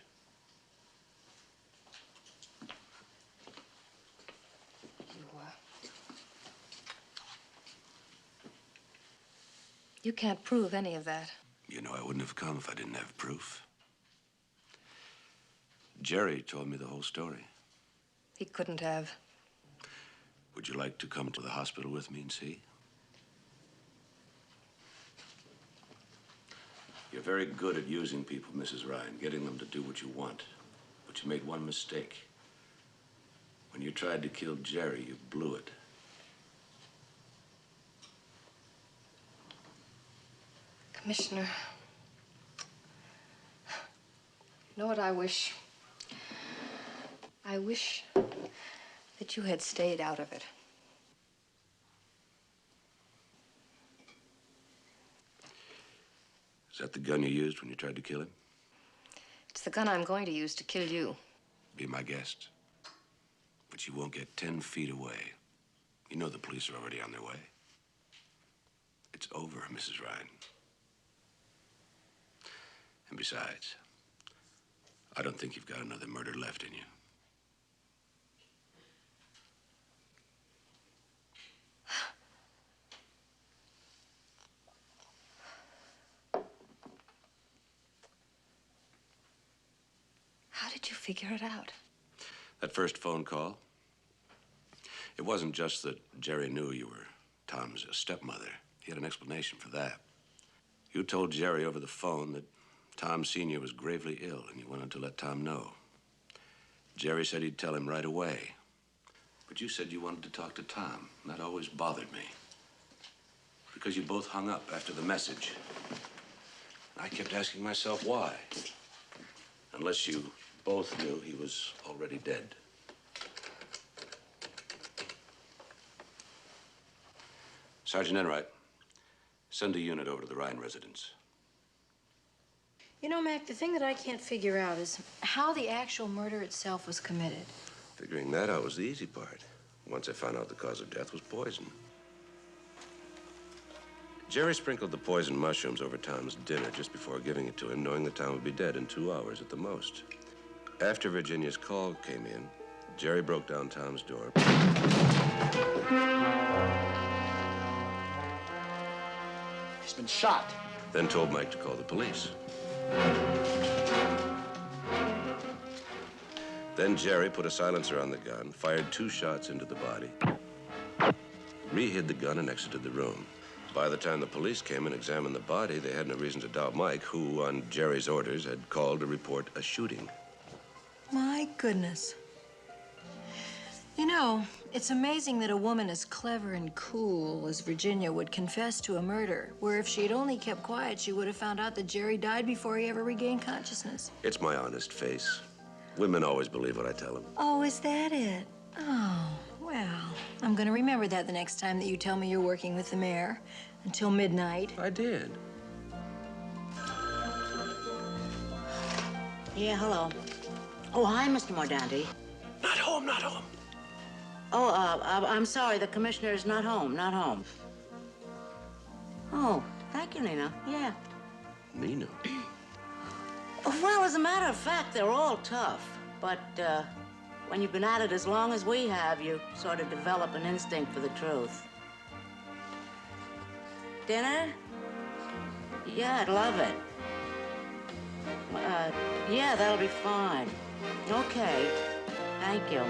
You can't prove any of that. You know I wouldn't have come if I didn't have proof. Jerry told me the whole story. He couldn't have. Would you like to come to the hospital with me and see? You're very good at using people, Mrs. Rhine, getting them to do what you want. But you made one mistake. When you tried to kill Jerry, you blew it. Commissioner, you know what I wish? I wish that you had stayed out of it. Is that the gun you used when you tried to kill him? It's the gun I'm going to use to kill you. Be my guest. But you won't get 10 feet away. You know the police are already on their way. It's over, Mrs. Rhine. And besides, I don't think you've got another murder left in you. How did you figure it out? That first phone call, it wasn't just that Jerry knew you were Tom's stepmother. He had an explanation for that. You told Jerry over the phone that Tom Sr. was gravely ill, and you wanted to let Tom know. Jerry said he'd tell him right away. But you said you wanted to talk to Tom, and that always bothered me. Because you both hung up after the message. I kept asking myself why. Unless you both knew he was already dead. Sergeant Enright, send a unit over to the Rhine residence. You know, Mac, the thing that I can't figure out is how the actual murder itself was committed. Figuring that out was the easy part. Once I found out the cause of death was poison. Jerry sprinkled the poisoned mushrooms over Tom's dinner just before giving it to him, knowing that Tom would be dead in 2 hours at the most. After Virginia's call came in, Jerry broke down Tom's door. He's been shot. Then told Mike to call the police. Then Jerry put a silencer on the gun, fired 2 shots into the body, re-hid the gun and exited the room. By the time the police came and examined the body, they had no reason to doubt Mike, who, on Jerry's orders, had called to report a shooting. My goodness. You know, it's amazing that a woman as clever and cool as Virginia would confess to a murder, where if she'd only kept quiet, she would have found out that Jerry died before he ever regained consciousness. It's my honest face. Women always believe what I tell them. Oh, is that it? Oh, well, I'm gonna remember that the next time that you tell me you're working with the mayor until midnight. I did. Yeah, hello. Oh, hi, Mr. Mordanti. Not home, not home. Oh, I'm sorry, the commissioner is not home, not home. Oh, thank you, Nina. Yeah. Nina? Well, as a matter of fact, they're all tough. But when you've been at it as long as we have, you sort of develop an instinct for the truth. Dinner? Yeah, I'd love it. Yeah, that'll be fine. Okay. Thank you.